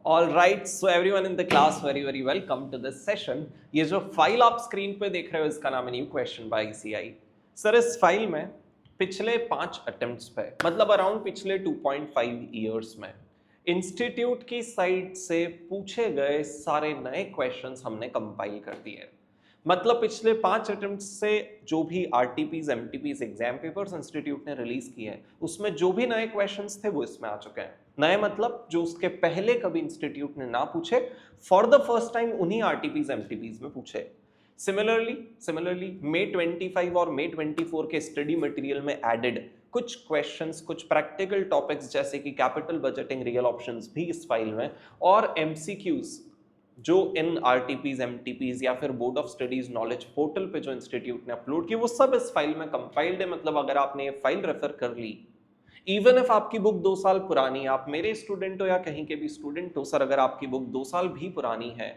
All right, so everyone in the class, very welcome to this session. ये जो file आप screen पे देख रहे हो इसका नाम है new question by ECI. Sir इस फाइल में पिछले 5 अटेम्प्ट्स पे मतलब अराउंड पिछले 2.5 इयर्स में इंस्टीट्यूट की साइड से पूछे गए सारे नए क्वेश्चंस हमने कंपाइल कर दिए। मतलब पिछले 5 अटेम्प्ट से जो भी आरटीपीज एमटीपीज एग्जाम पेपर्स इंस्टीट्यूट ने रिलीज किए हैं उसमें जो भी नए क्वेश्चंस थे वो इसमें आ चुके हैं। नए मतलब जो उसके पहले कभी इंस्टीट्यूट ने ना पूछे, फॉर द फर्स्ट टाइम उन्हीं आरटीपीज एमटीपीज में पूछे। सिमिलरली मे 25 और मे 24 के स्टडी मटेरियल में एडेड कुछ क्वेश्चंस, कुछ प्रैक्टिकल टॉपिक्स जैसे कि कैपिटल बजटिंग, रियल ऑप्शंस भी इस फाइल में, और एमसीक्यूज जो इन आरटीपीज एमटीपीज या फिर board of studies knowledge portal पे जो इंस्टीट्यूट ने अपलोड किए वो सब इस फाइल में कंपाइल्ड है। मतलब अगर आपने ये फाइल रेफर कर ली, इवन इफ आपकी बुक 2 साल पुरानी, आप मेरे स्टूडेंट हो या कहीं के भी स्टूडेंट हो, सर अगर आपकी बुक 2 साल भी पुरानी है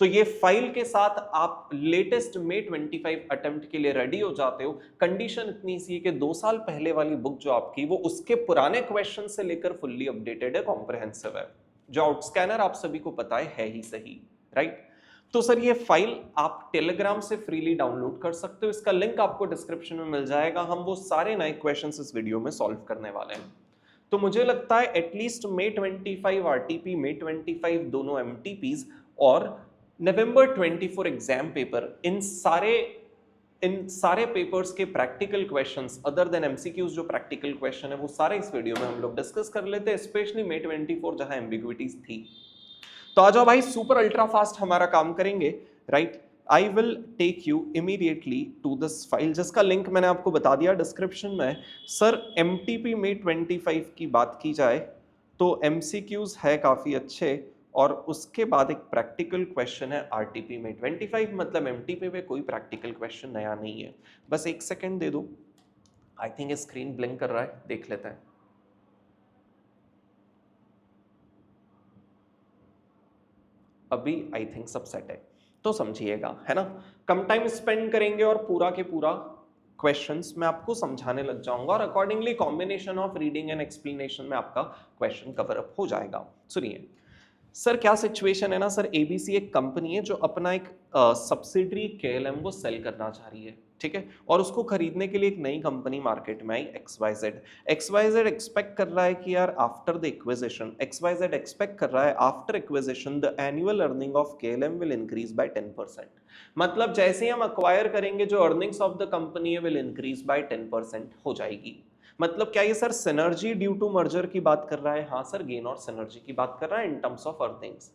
तो ये फाइल के साथ आप लेटेस्ट मे 25 अटेम्प्ट के लिए रेडी हो जाते हो। कंडीशन इतनी सी है कि 2 साल पहले वाली बुक जो आपकी वो उसके पुराने क्वेश्चन से लेकर फुल्ली अपडेटेड है, कॉम्प्रहेंसिव है। जो आउटस्कैनर आप सभी को पता है ही सही, राइट? तो सर ये फाइल आप टेलीग्राम से फ्रीली डाउनलोड कर सकते हो, इसका लिंक आपको डिस्क्रिप्शन में मिल जाएगा। हम वो सारे नए क्वेश्चंस इस वीडियो में सॉल्व करने वाले हैं। तो मुझे लगता है एटलीस्ट मे 25 आरटीपी, मे 25 दोनों एमटीपीज और नवंबर 24 एग्जाम पेपर, इन सारे पेपर्स के practical questions other than MCQs जो प्रैक्टिकल क्वेश्चन है वो सारे इस वीडियो में हम लोग डिस्कस कर लेते हैं, स्पेशली मे 24 जहां एम्बिग्विटीज थी। तो आ जाओ भाई, सुपर अल्ट्रा फास्ट हमारा काम करेंगे, right? I will take you immediately to this file जिसका लिंक मैंने आपको बता दिया डिस्क्रिप्शन में। सर एमटीपी में 25 की बात की जाए तो एमसीक्यूज है काफी अच्छे, और उसके बाद एक प्रैक्टिकल क्वेश्चन है आरटीपी में 25। मतलब एमटीपी में कोई प्रैक्टिकल क्वेश्चन नया नहीं है। बस एक सेकेंड दे दो, आई थिंक स्क्रीन ब्लिंक कर रहा है, देख लेते हैं। अभी आई थिंक सब सेट है, तो समझिएगा, है ना? कम टाइम स्पेंड करेंगे और पूरा के पूरा क्वेश्चंस मैं आपको समझाने लग जाऊंगा, और accordingly combination of reading and explanation में आपका क्वेश्चन कवर अप हो जाएगा। सुनिए सर, क्या सिचुएशन है ना सर, एबीसी एक कंपनी है जो अपना एक सब्सिडरी केएलएम को सेल करना चाह रही है, ठीक है? और उसको खरीदने के लिए एक नई कंपनी मार्केट में आई, एक्सवाईजेड एक्सपेक्ट कर रहा है कि यार after the acquisition, XYZ expect कर रहा है after acquisition the annual earning of KLM will increase by 10%। मतलब जैसे ही हम अक्वायर करेंगे जो earnings of the company will increase by 10% हो जाएगी। मतलब क्या ये sir synergy due to merger की बात कर रहा है? हाँ सर, गेन और सिनर्जी की बात कर रहा है इन टर्म्स ऑफ अर्निंग्स।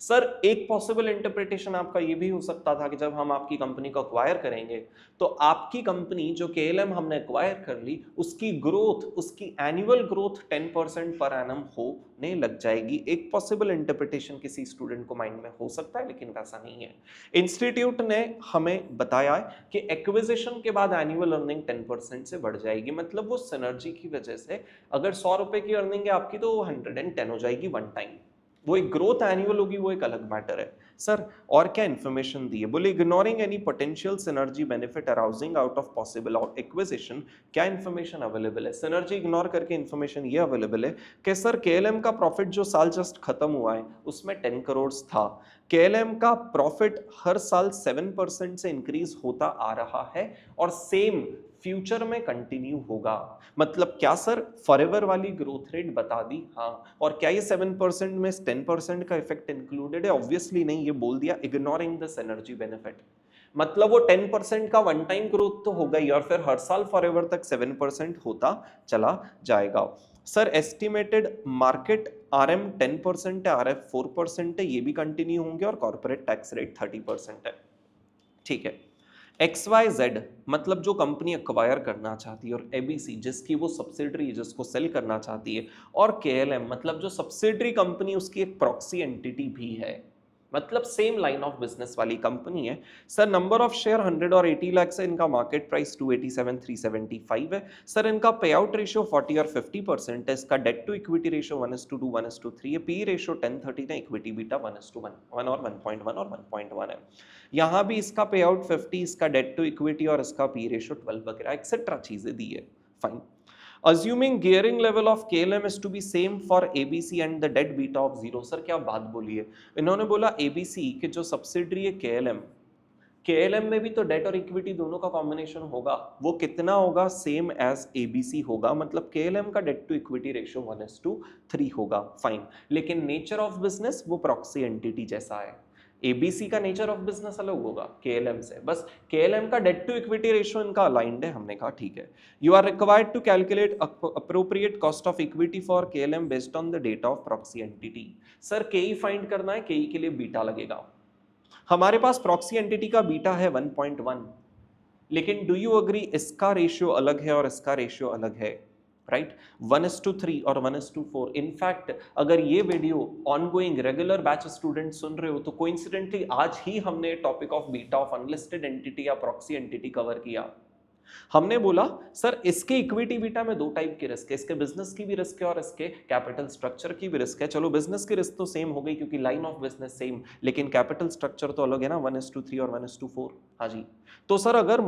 सर एक पॉसिबल इंटरप्रिटेशन आपका ये भी हो सकता था कि जब हम आपकी कंपनी को अक्वायर करेंगे तो आपकी कंपनी जो केएलएम हमने अक्वायर कर ली उसकी ग्रोथ, उसकी एनुअल ग्रोथ 10% पर एनम होने लग जाएगी। एक पॉसिबल इंटरप्रिटेशन किसी स्टूडेंट को माइंड में हो सकता है, लेकिन वैसा नहीं है। इंस्टीट्यूट ने हमें बताया कि एक्विजिशन के बाद एनुअल अर्निंग 10% से बढ़ जाएगी। मतलब वो सिनर्जी की वजह से अगर 100 रुपए की अर्निंग है आपकी तो 110 हो जाएगी वन टाइम। वो एक ग्रोथ एनुअल होगी, वो एक अलग मैटर है। सर और क्या इन्फॉर्मेशन दी है? बोले ignoring any potential synergy benefit arousing out of possible acquisition, क्या इन्फॉर्मेशन अवेलेबल है? सिनर्जी इग्नोर करके इन्फॉर्मेशन ये अवेलेबल है कि सर केएलएम का प्रॉफिट जो साल जस्ट खत्म हुआ है उसमें 10 करोड़ था। केएलएम का प्रॉफिट हर साल 7% से इंक्रीज होता आ रहा है और सेम फ्यूचर में कंटिन्यू होगा। मतलब क्या सर फॉरएवर वाली ग्रोथ रेट बता दी? हाँ। और क्या ये 7% में 10% का इफेक्ट इंक्लूडेड है? ऑब्वियसली नहीं, ये बोल दिया इग्नोरिंग द सिनर्जी बेनिफिट। मतलब वो 10% का वन टाइम ग्रोथ तो होगा ही, और फिर हर साल फॉरएवर तक 7% होता चला जाएगा। सर एस्टिमेटेड मार्केट आरएम 10% है, आरएफ 4% है, ये भी कंटिन्यू होंगे, और कॉर्पोरेट टैक्स रेट 30% है। ठीक है। XYZ मतलब जो कंपनी अक्वायर करना चाहती है, और एबीसी जिसकी वो सब्सिडरी जिसको सेल करना चाहती है, और केएलएम मतलब जो सब्सिडरी कंपनी उसकी एक प्रॉक्सी एंटिटी भी है, मतलब सेम लाइन ऑफ बिजनेस वाली कंपनी है। सर नंबर ऑफ शेयर 100 और 80 लाख है, इनका मार्केट प्राइस 287,375 है। सर इनका पे आउट रेशियो 40 और 50% है, इसका डेट टू इक्विटी रेशियो 1:2 1:3 है, पी रेशियो 10:30 है, इक्विटी बीटा 1:1 और 1.1 और 1.1 है। यहाँ भी इसका पे आउट 50, इसका डेट टू इक्विटी और इसका पी रेशियो 12 वगैरह एक्सेट्रा चीजें दी है। Fine. Assuming gearing level of KLM is to be same for ABC and the dead beta of 0. Sir क्या बात बोली है, इन्होंने बोला ABC के जो सब्सिडरी है KLM में भी तो डेट और इक्विटी दोनों का कॉम्बिनेशन होगा, वो कितना होगा, सेम एज ABC होगा, मतलब KLM का डेट टू इक्विटी रेशियो 1:3 होगा, फाइन। लेकिन नेचर ऑफ बिजनेस वो प्रॉक्सी एंटिटी जैसा है, ABC का नेचर ऑफ बिजनेस अलग होगा KLM से, बस KLM का डेट टू इक्विटी रेशियो इनका अलाइंड है। हमने कहा ठीक है, you are required to calculate appropriate cost of equity for KLM based on the data of proxy entity. Sir KE find करना है, KE के लिए बीटा लगेगा। हमारे पास प्रॉक्सी एंटिटी का बीटा है 1.1, लेकिन डू यू अग्री इसका रेशियो अलग है और इसका रेशियो अलग है, राइट? 1:3 और 1:4। इनफैक्ट अगर ये video ongoing regular batch student सुन रहे हो तो कोइंसिडेंटली आज ही हमने topic of beta of unlisted entity या प्रॉक्सी एंटिटी कवर किया। हमने बोला सर इसके इक्विटी बीटा में दो टाइप के रिस्क है, इसके बिजनेस की भी रिस्क है और इसके कैपिटल स्ट्रक्चर की भी रिस्क है। चलो बिजनेस की रिस्क तो सेम हो गई क्योंकि लाइन ऑफ बिजनेस सेम, लेकिन कैपिटल स्ट्रक्चर तो अलग है ना, 1:3 और 1:4। हाँ जी, तो सर अगर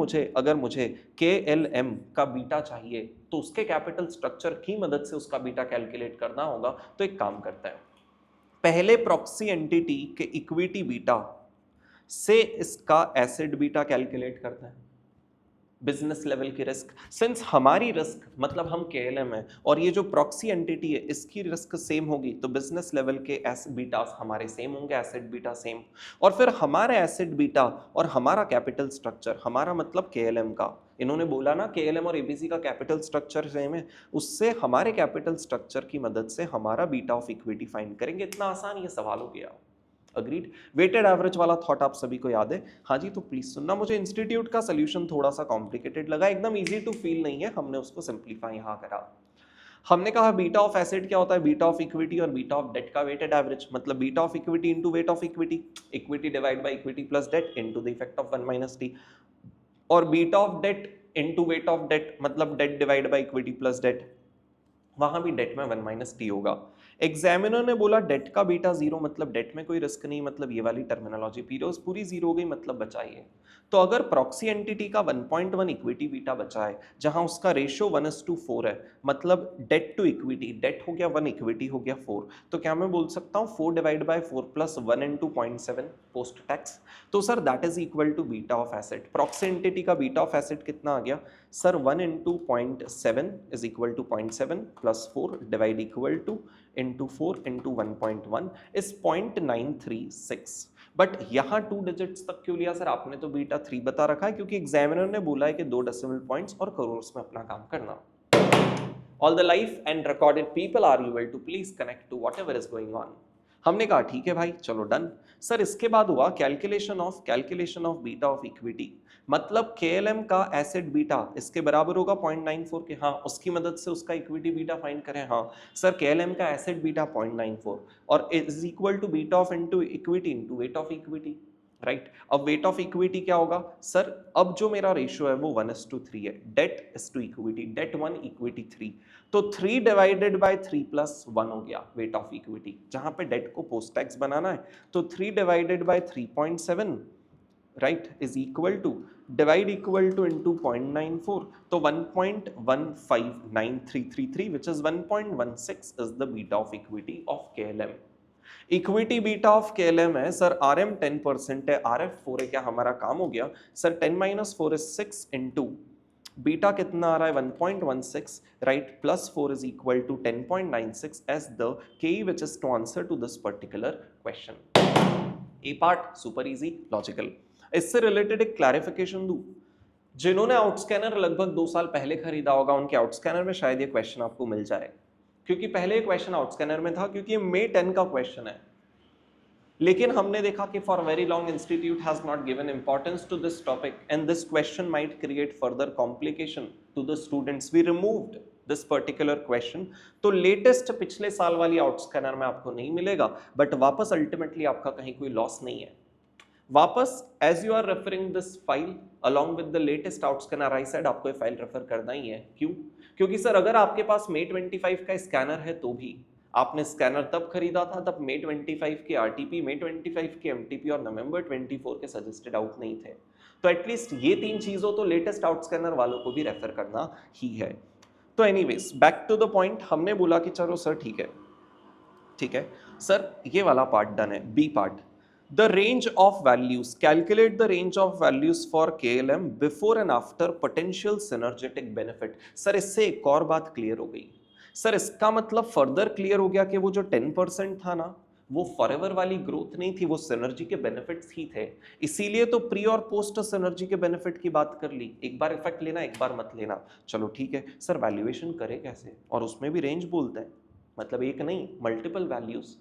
मुझे KLM का बीटा चाहिए तो उसके कैपिटल स्ट्रक्चर की मदद से उसका बीटा कैलकुलेट करना होगा। तो एक काम करता है, पहले प्रॉक्सी एंटिटी के इक्विटी बीटा से इसका एसिड बीटा कैलकुलेट करता है, बिजनेस लेवल की रिस्क। सिंस हमारी रिस्क मतलब हम KLM है और ये जो प्रॉक्सी एंटिटी है इसकी रिस्क सेम होगी, तो बिजनेस लेवल के एसिड बीटास हमारे सेम होंगे, एसिड बीटा सेम। और फिर हमारे एसिड बीटा और हमारा कैपिटल स्ट्रक्चर, हमारा मतलब KLM का, इन्होंने बोला ना KLM और ABC का कैपिटल स्ट्रक्चर सेम है, उससे हमारे कैपिटल स्ट्रक्चर की मदद से हमारा बीटा ऑफ इक्विटी फाइंड करेंगे। इतना आसान ये सवाल हो गया। अग्रीड? वेटेड एवरेज वाला थॉट आप सभी को याद है? हाँ जी, तो प्लीज सुनना। मुझे इंस्टीट्यूट का सोल्यूशन थोड़ा सा कॉम्प्लिकेटेड लगा, एकदम इजी टू फील नहीं है, हमने उसको सिंप्लीफाई यहाँ करा। हमने कहा बीटा ऑफ एसेट क्या होता है, बीटा ऑफ इक्विटी और बीटा ऑफ डेट का वेटेड एवरेज, मतलब beta of equity into weight of equity, equity divide by equity plus debt into the effect of 1 - t, और beta of debt into weight of debt, मतलब debt divide by equity plus debt, वहां भी date में 1 - t होगा। Examiner ने बोला date का beta 0, मतलब डेट में कोई रिस्क नहीं, मतलब ये वाली टर्मिनोलॉजी पूरी 0 हो गई, मतलब बचा ये। तो अगर प्रॉक्सी एंटिटी का 1.1 इक्विटी बीटा बचा है जहां उसका रेशियो 1:4 है, मतलब डेट टू इक्विटी, डेट हो गया 1, इक्विटी हो गया 4, तो क्या मैं बोल सकता हूं 4 / 4 + 1 × 0.7 पोस्ट टैक्स। तो sir that is equal to beta of asset. Proxy entity का बीटा ऑफ एसेट कितना आ गया sir, 1 × 0.7 is equal to 0.7 + 4 divide equal to into 4 into 1.1 is 0.936। But यहाँ 2 डिजिट्स तक क्यों लिया सर आपने? तो बीटा 3 बता रखा है क्योंकि एग्जामिनर ने बोला है कि 2 डेसिमल पॉइंट्स और करोड़ में अपना काम करना। All the live and recorded people are able to please connect to whatever is going on। हमने कहा ठीक है भाई, चलो डन। सर इसके बाद हुआ calculation of beta of equity, मतलब KLM का एसिड बीटा इसके बराबर होगा 0.94 के, हाँ उसकी मदद से उसका इक्विटी बीटा फाइंड करें। हाँ सर KLM का एसिड बीटा 0.94 और is equal to beta of into equity into weight of equity, right? अब वेट ऑफ इक्विटी क्या होगा सर, अब जो मेरा रेशियो है वो 1:3 है, debt is to equity, debt 1 equity 3, तो 3 डिवाइडेड बाय 3 + 1 हो गया वेट ऑफ इक्विटी। जहां पे डेट को पोस्ट टैक्स बनाना है तो 3 divided by 3.7, right, is equal to divide equal to into 0.94, तो 1.159333 which is 1.16 is the beta of equity of KLM। Equity beta of KLM है sir, RM 10% है, RF 4 है, क्या हमारा काम हो गया सर? 10 - 4 is 6 into बीटा कितना आ रहा है 1.16, right, plus 4 is equal to 10.96 as the KE which is to answer to this particular question। A part super easy logical. इससे रिलेटेड एक क्लैरिफिकेशन दूं, जिन्होंने आउटस्कैनर लगभग 2 साल पहले खरीदा होगा उनके आउटस्कैनर में शायद ये क्वेश्चन आपको मिल जाए, क्योंकि पहले ये क्वेश्चन आउटस्कैनर में था, क्योंकि ये May 10 का क्वेश्चन है। लेकिन हमने देखा कि for very long institute has not given importance to this topic and this question might create further complication to the students, we removed this particular question. तो लेटेस्ट पिछले साल वाली आउटस्कैनर में आपको नहीं मिलेगा, बट वापस अल्टीमेटली आपका कहीं कोई लॉस नहीं है। वापस as you are referring this file along with the latest out scanner, I said आपको ये फाइल रेफर करना ही है। क्यों? क्योंकि सर अगर आपके पास May 25 का स्कैनर है तो भी आपने स्कैनर तब खरीदा था तब May 25 के RTP, May 25 के MTP और November 24 के सजेस्टेड आउट नहीं थे, तो एटलीस्ट ये 3 चीजों तो लेटेस्ट आउटस्कैनर वालों को भी रेफर करना ही है। तो anyways back to the point, हमने बोला कि चलो सर ठीक है सर, ये वाला पार्ट डन है। B part, the range of values, calculate the range of values for KLM before and after potential synergetic benefit. Sir इससे एक और बात क्लियर हो गई। सर इसका मतलब फर्दर क्लियर हो गया कि वो जो 10% था ना, वो फॉरएवर वाली ग्रोथ नहीं थी, वो सिनर्जी के बेनिफिट्स ही थे। इसीलिए तो प्री और पोस्ट सिनर्जी के बेनिफिट की बात कर ली, एक बार इफेक्ट लेना एक बार मत लेना। चलो ठीक है सर, वैल्यूएशन करे कैसे, और उसमें भी रेंज बोलते हैं, मतलब एक नहीं मल्टीपल वैल्यूज।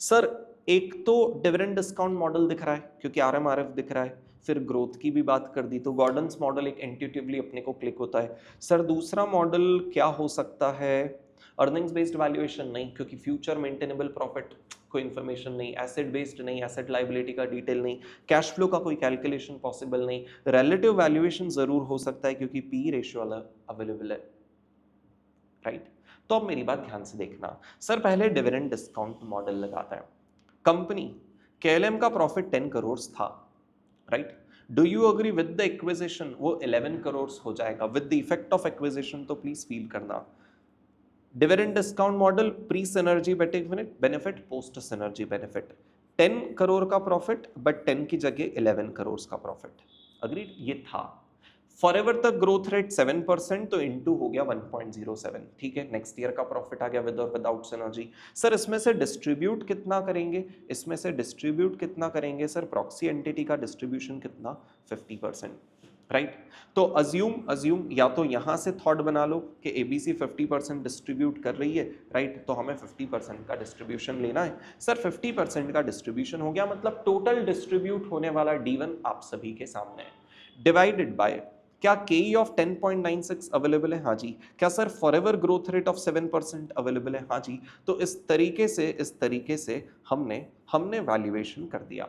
सर एक तो डिविडेंड डिस्काउंट मॉडल दिख रहा है क्योंकि आरएमआरएफ दिख रहा है, फिर ग्रोथ की भी बात कर दी तो गॉर्डन्स मॉडल एक इंट्यूटिवली अपने को क्लिक होता है। सर दूसरा मॉडल क्या हो सकता है, अर्निंग्स बेस्ड वैल्यूएशन नहीं, क्योंकि फ्यूचर मेंटेनेबल प्रॉफिट कोई इन्फॉर्मेशन नहीं, एसेट बेस्ड नहीं, एसेट लाइबिलिटी का डिटेल नहीं, कैश फ्लो का कोई कैलकुलेशन पॉसिबल नहीं, रिलेटिव वैल्यूएशन जरूर हो सकता है क्योंकि पी रेशियो अवेलेबल है, राइट। तो अब मेरी बात ध्यान से देखना। सर पहले डिविडेंड डिस्काउंट मॉडल लगाता है। कंपनी केएलएम का प्रॉफिट 10 करोड़ था, right. Do you agree with the acquisition, वो 11 करोड़ हो जाएगा with the effect of acquisition, तो प्लीज फील करना। Dividend discount model, pre synergy benefit, post synergy benefit, 10 crore का प्रॉफिट बट 10 की जगह 11 करोड़ का प्रॉफिट, अग्रीड। ये था फॉरएवर तक ग्रोथ रेट 7%, तो इनटू हो गया 1.07, ठीक है। नेक्स्ट ईयर का प्रॉफिट आ गया विद और विदाउट सिनर्जी। सर इसमें से डिस्ट्रीब्यूट कितना करेंगे, इसमें से डिस्ट्रीब्यूट कितना करेंगे, सर प्रॉक्सी एंटिटी का डिस्ट्रीब्यूशन कितना, 50%, राइट। तो अज्यूम या तो यहां से थॉट बना लो कि एबीसी 50% डिस्ट्रीब्यूट कर रही है, राइट, तो हमें 50% का डिस्ट्रीब्यूशन लेना है। सर 50% का डिस्ट्रीब्यूशन हो गया, मतलब टोटल डिस्ट्रीब्यूट होने वाला D1 आप सभी के सामने है, डिवाइडेड बाय क्या KE ऑफ 10.96 अवेलेबल है, हाँ जी। क्या sir forever growth rate of 7% available है, हाँ जी। तो इस तरीके से हमने वैल्यूएशन कर दिया।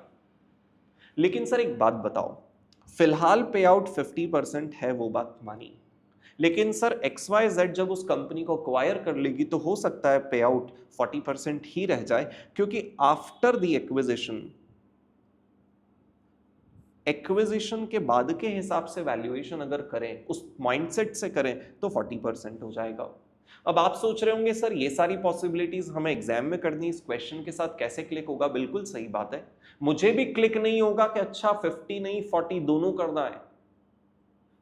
लेकिन सर एक बात बताओ, फिलहाल पे आउट 50% है, वो बात मानी, लेकिन सर XYZ जब उस कंपनी को एक्वायर कर लेगी तो हो सकता है पे आउट 40% ही रह जाए, क्योंकि आफ्टर द एक्विजिशन के बाद के हिसाब से वैल्यूएशन अगर करें, उस माइंडसेट से करें, तो 40% हो जाएगा। अब आप सोच रहे होंगे सर ये सारी पॉसिबिलिटीज हमें एग्जाम में करनी, इस क्वेश्चन के साथ कैसे क्लिक होगा। बिल्कुल सही बात है, मुझे भी क्लिक नहीं होगा कि अच्छा 50 नहीं 40 दोनों करना है।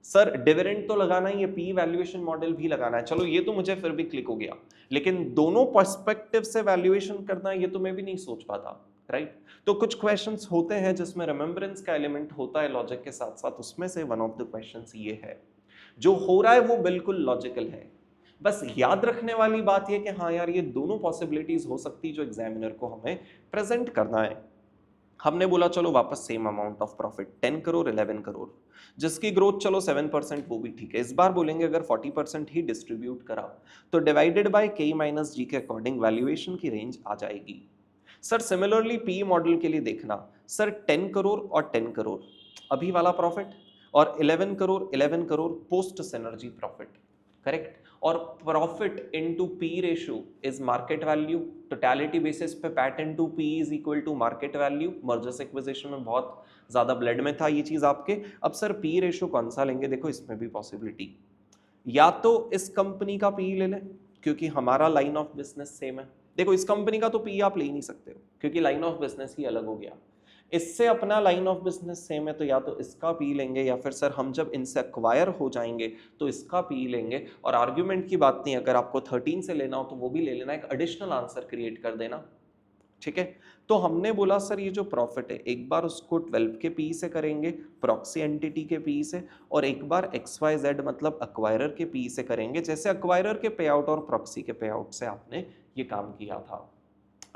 सर डिविडेंड तो लगाना ही है, पी वैल्यूएशन मॉडल भी लगाना है, चलो ये तो मुझे फिर भी क्लिक हो गया, लेकिन दोनों पर्सपेक्टिव से वैल्यूएशन करना है ये तो मैं भी नहीं सोच पाता, राइट। तो कुछ क्वेश्चंस होते हैं जिसमें रिमेम्बरेंस का एलिमेंट होता है लॉजिक के साथ साथ, उसमें से वन ऑफ द क्वेश्चंस ये है। जो हो रहा है वो बिल्कुल लॉजिकल है, बस याद रखने वाली बात ये कि हाँ यार ये दोनों पॉसिबिलिटीज हो सकती जो एग्जामिनर को हमें प्रेजेंट करना है। हमने बोला चलो वापस same amount of profit 10 crore 11 crore, जिसकी ग्रोथ चलो 7%, वो भी ठीक है। इस बार बोलेंगे अगर 40% ही डिस्ट्रीब्यूट करा तो divided by K minus G के अकॉर्डिंग वैल्यूएशन की रेंज आ जाएगी। सर सिमिलरली पी मॉडल के लिए देखना, सर 10 करोड़ और 10 करोड़ अभी वाला प्रॉफिट, और 11 crore post synergy profit, correct. और profit into P ratio is market value, totality basis पे PAT into P is equal to market value. Mergers acquisition में बहुत ज्यादा ब्लड में था ये चीज आपके। अब सर पी रेशियो कौन सा लेंगे, देखो इसमें भी पॉसिबिलिटी, या तो इस कंपनी का पी ले लें क्योंकि हमारा लाइन ऑफ बिजनेस सेम है। देखो इस कंपनी का तो पी आप ले ही नहीं सकते हो क्योंकि लाइन ऑफ बिजनेस ही अलग हो गया, इससे अपना लाइन ऑफ बिजनेस सेम है, तो या तो इसका पी लेंगे या फिर सर हम जब इनसे एक्वायर हो जाएंगे तो इसका पी लेंगे। और आर्ग्यूमेंट की बात नहीं, अगर आपको 13 से लेना हो तो वो भी ले लेना, एक एडिशनल आंसर क्रिएट कर देना, ठीक है। तो हमने बोला सर ये जो प्रॉफिट है एक बार उसको 12 के पी से करेंगे, प्रॉक्सी एंटिटी के पी से, और एक बार XYZ मतलब एक्वायरर के पी से करेंगे, जैसे एक्वायरर के पे आउट और प्रॉक्सी के पे आउट से आपने ये काम किया था,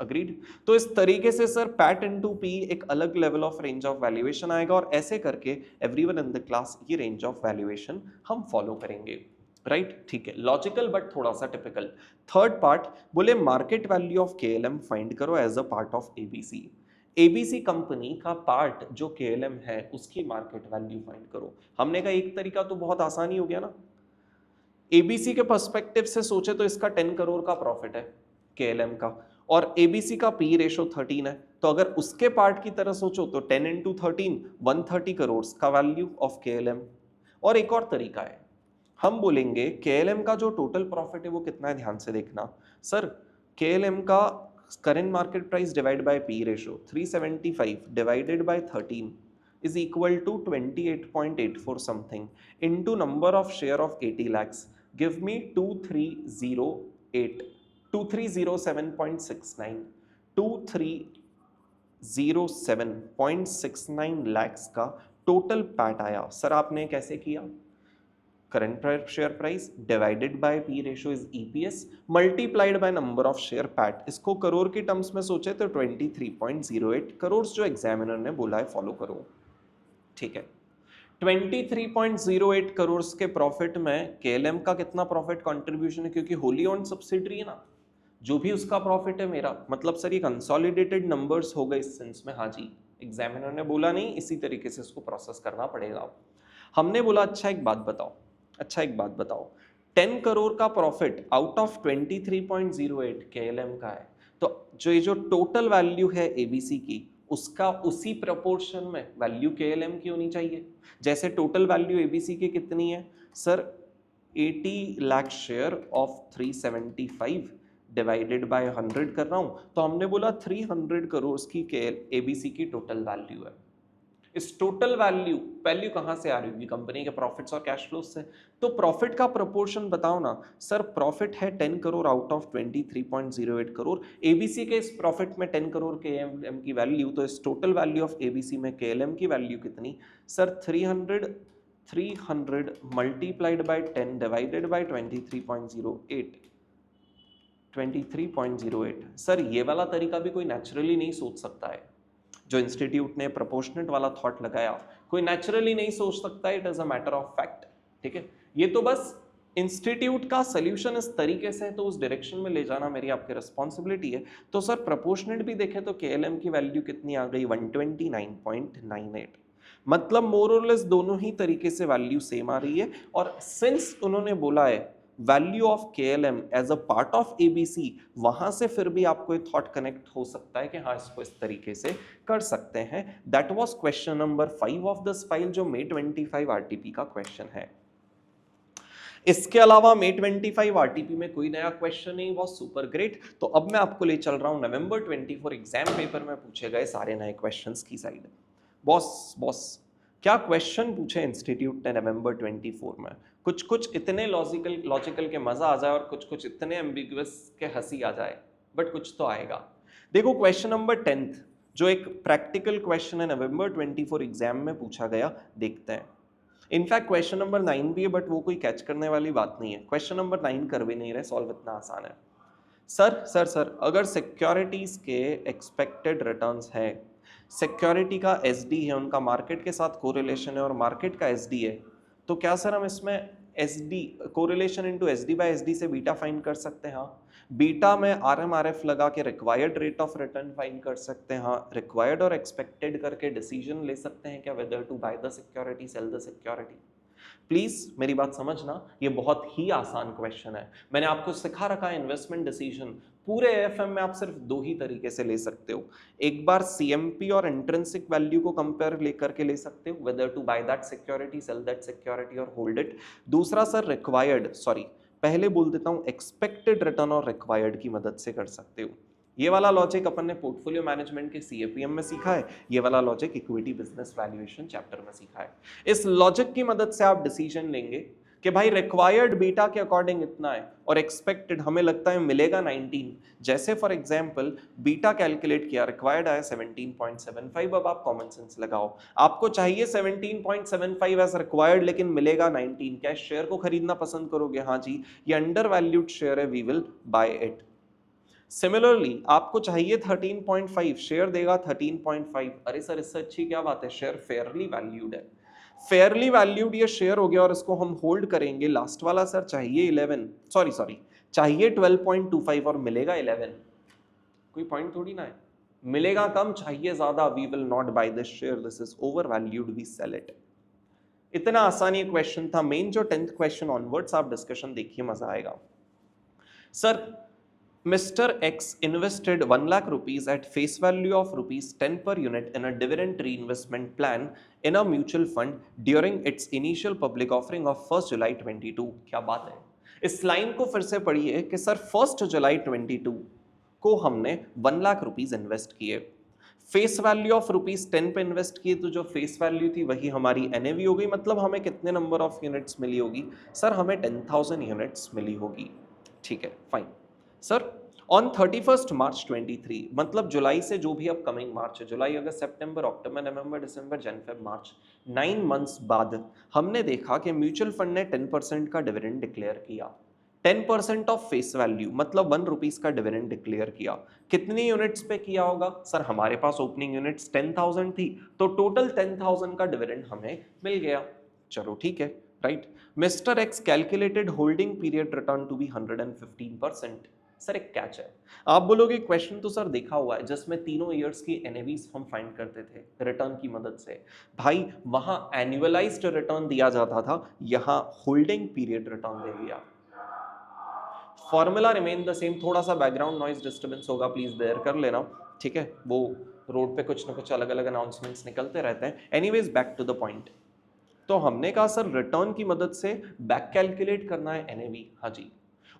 अग्रीड। तो इस तरीके से सर पैट इनटू पी एक अलग level of range of valuation आएगा, और ऐसे करके एवरीवन इन द क्लास ये रेंज ऑफ वैल्यूएशन हम फॉलो करेंगे, राइट, ठीक है। लॉजिकल बट थोड़ा सा टिपिकल। थर्ड पार्ट बोले market value of KLM find करो as a part of ABC। ABC company का पार्ट जो KLM है उसकी मार्केट वैल्यू फाइंड करो। हमने कहा एक तरीका तो बहुत आसानी हो गया ना, ABC के पर्सपेक्टिव से सोचे तो इसका 10 करोड़ का प्रॉफिट है KLM का, और ABC का पी रेशो 13 है, तो अगर उसके पार्ट की तरह सोचो तो 10 इंटू 13 130 करोड़ का वैल्यू ऑफ KLM। और एक और तरीका है, हम बोलेंगे KLM का जो टोटल प्रॉफिट है वो कितना है, ध्यान से देखना सर। KLM का current market price divide by P ratio 375 divided by 13 is equal to 28.84 something into number of share of 80 lakhs. Give me 2308 2307.69 2307.69 lakhs का टोटल पैट आया। सर आपने कैसे किया? Current share price divided by P ratio is EPS multiplied by number of share PAT. इसको करोड़ के terms में सोचे तो 23.08 करोड़ जो एग्जामिनर ने बोला है फॉलो करो, ठीक है। 23.08 करोड़ के प्रॉफिट में केएलएम का कितना प्रॉफिट कंट्रीब्यूशन है, क्योंकि होली ओन्ड सब्सिडरी है ना, जो भी उसका प्रॉफिट है मेरा, मतलब सर ये कंसोलिडेटेड नंबर्स हो गए इस सेंस में। हाँ जी, एग्जामिनर ने बोला नहीं, इसी तरीके से इसको प्रोसेस करना पड़ेगा। हमने बोला अच्छा एक बात बताओ 10 करोड़ का प्रॉफिट आउट ऑफ 23.08 केएलएम का है, तो जो ये जो टोटल वैल्यू है एबीसी की, उसका उसी प्रोपोर्शन में वैल्यू केएलएम की होनी चाहिए। जैसे टोटल वैल्यू एबीसी की कितनी है sir, 80 lakh share of 375 divided by 100 कर रहा हूं, तो हमने बोला 300 करोड़ की एबीसी की टोटल वैल्यू है। इस टोटल वैल्यू कहां से आ रही होगी? कंपनी के प्रॉफिट्स और कैश फ्लो से। तो प्रॉफिट का प्रोपोर्शन बताओ ना सर। प्रॉफिट है 10 crore out of 23.08 crore. ABC के इस प्रॉफिट में 10 करोड़ केएलएम की वैल्यू, तो इस टोटल वैल्यू ऑफ एबीसी में केएलएम की वैल्यू कितनी sir? 300 multiplied by 10 divided by 23.08 sir. ये वाला तरीका भी कोई नेचुरली नहीं सोच सकता है। जो इंस्टीट्यूट ने प्रोपोर्शनेट वाला थॉट लगाया, कोई नेचुरली नहीं सोच सकता, it is a matter of fact, ठीक है। ये तो बस इंस्टीट्यूट का सोल्यूशन इस तरीके से है, तो उस डायरेक्शन में ले जाना मेरी आपकी रिस्पॉन्सिबिलिटी है। तो सर प्रोपोर्शनेट भी देखें तो केएलएम की वैल्यू कितनी आ गई? 129.98। मतलब मोर और लेस दोनों ही तरीके से वैल्यू सेम आ रही है। और सिंस उन्होंने बोला है value of KLM as a part of ABC, वहां से फिर भी आपको एक थॉट कनेक्ट हो सकता है कि हाँ इसको इस तरीके से कर सकते हैं। That was question number 5 of this file, जो May 25 RTP का क्वेश्चन है। इसके अलावा May 25 RTP में कोई नया क्वेश्चन नहीं, वो सुपर ग्रेट। तो अब मैं आपको ले चल रहा हूं November 24 एग्जाम पेपर में पूछे गए सारे नए क्वेश्चंस की साइड। बॉस क्या क्वेश्चन पूछे इंस्टीट्यूट ने November 24 में? कुछ इतने लॉजिकल के मजा आ जाए और कुछ इतने एम्बिगुअस के हंसी आ जाए, बट कुछ तो आएगा। देखो क्वेश्चन नंबर 10 जो एक प्रैक्टिकल क्वेश्चन है November 24 एग्जाम में पूछा गया, देखते हैं। इनफैक्ट क्वेश्चन नंबर 9 भी है, बट वो कोई कैच करने वाली बात नहीं है। क्वेश्चन नंबर 9 कर भी नहीं रहे सॉल्व, इतना आसान है। सर अगर सिक्योरिटीज के एक्सपेक्टेड रिटर्न्स है, सिक्योरिटी का एसडी है, उनका मार्केट के साथ कोरिलेशन है और मार्केट का एसडी है, तो क्या सर हम इसमें SD correlation into SD by SD से बीटा फाइंड कर सकते हैं? हाँ। बीटा में आरएमआरएफ लगा के required rate of return find कर सकते हैं। हाँ। रिक्वायर्ड और एक्सपेक्टेड करके डिसीजन ले सकते हैं क्या whether to buy the security, sell the security. Please मेरी बात समझना, ये बहुत ही आसान क्वेश्चन है। मैंने आपको सिखा रखा है इन्वेस्टमेंट डिसीजन पूरे एएफएम में आप सिर्फ दो ही तरीके से ले सकते हो। एक बार सीएमपी और इंट्रिंसिक वैल्यू को कंपेयर लेकर के ले सकते हो, whether to buy that security, sell that security और होल्ड इट। दूसरा सर रिक्वायर्ड, पहले बोल देता हूं, एक्सपेक्टेड रिटर्न और रिक्वायर्ड की मदद से कर सकते हो। ये वाला लॉजिक अपन ने पोर्टफोलियो मैनेजमेंट के सीएपीएम में सीखा है, ये वाला logic equity business valuation chapter में सीखा है। इस लॉजिक की मदद से आप डिसीजन लेंगे कि भाई रिक्वायर्ड बीटा के अकॉर्डिंग इतना है और एक्सपेक्टेड हमें लगता है मिलेगा 19। जैसे फॉर एग्जांपल बीटा कैलकुलेट किया, रिक्वायर्ड आया 17.75। अब आप कॉमन सेंस लगाओ, आपको चाहिए 17.75 एज रिक्वायर्ड, लेकिन मिलेगा 19। क्या शेयर को खरीदना पसंद करोगे? हाँ जी, ये अंडर वैल्यूड शेयर है, we will buy it. Similarly आपको चाहिए 13.5, शेयर देगा 13.5। अरे सर इससे अच्छी क्या बात है, शेयर फेयरली वैल्यूड है। फेयरली वैल्यूड ये शेयर हो गया और इसको हम होल्ड करेंगे। लास्ट वाला सर चाहिए 11, सॉरी चाहिए 12.25 और मिलेगा 11। कोई पॉइंट थोड़ी ना है, मिलेगा कम चाहिए ज्यादा, we will not buy this share, this is overvalued, we sell it. इतना आसान ये क्वेश्चन था। मेन जो 10th क्वेश्चन ऑनवर्ड्स आप डिस्कशन देखिए, मजा आएगा। Sir Mr. X invested 1 lakh rupees at face value of rupees 10 per unit in a dividend reinvestment plan in a mutual fund during its initial public offering of 1st July 22. क्या बात है? इस line को फिर से पढ़िए कि sir 1st जुलाई 22 को हमने 1 लाख रुपीस इन्वेस्ट किए, फेस वैल्यू ऑफ रुपीस 10 पे इन्वेस्ट किए, तो जो फेस वैल्यू थी वही हमारी एनएवी हो गई, मतलब हमें कितने नंबर ऑफ यूनिट्स मिली होगी? सर हमें 10,000 यूनिट्स मिली होगी। ठीक है, फाइन सर। ऑन 31st मार्च 23, मतलब जुलाई से जो भी अपकमिंग मार्च है, जुलाई अगस्त सितंबर अक्टूबर नवंबर दिसंबर जन फेब मार्च, 9 मंथ्स बाद हमने देखा कि म्यूचुअल फंड ने 10% का डिविडेंड डिक्लेयर किया। 10% ऑफ फेस वैल्यू मतलब 1 रुपीज का डिविडेंड डिक्लेयर किया। कितनी यूनिट्स पे किया होगा? सर हमारे पास ओपनिंग यूनिट्स 10,000 थी, तो टोटल 10,000 का डिविडेंड हमें मिल गया। चलो ठीक है, right. Mister X calculated holding period return to be 115%। Sir एक कैच है, आप बोलोगे क्वेश्चन तो सर देखा हुआ है जिसमें तीनों ईयर्स की एनएवीज हम फाइंड करते थे रिटर्न की मदद से। भाई वहां एनुअलाइज्ड रिटर्न दिया जाता था, यहां होल्डिंग पीरियड रिटर्न दे दिया। फॉर्मूला रिमेन द सेम, थोड़ा सा बैकग्राउंड नॉइज डिस्टर्बेंस होगा, प्लीज बेयर कर लेना, ठीक है। वो रोड पे कुछ ना कुछ अलग अलग अनाउंसमेंट्स निकलते रहते हैं। Anyways back to the point. तो हमने कहा सर रिटर्न की मदद से बैक कैलकुलेट करना है एनएवी, हाँ जी।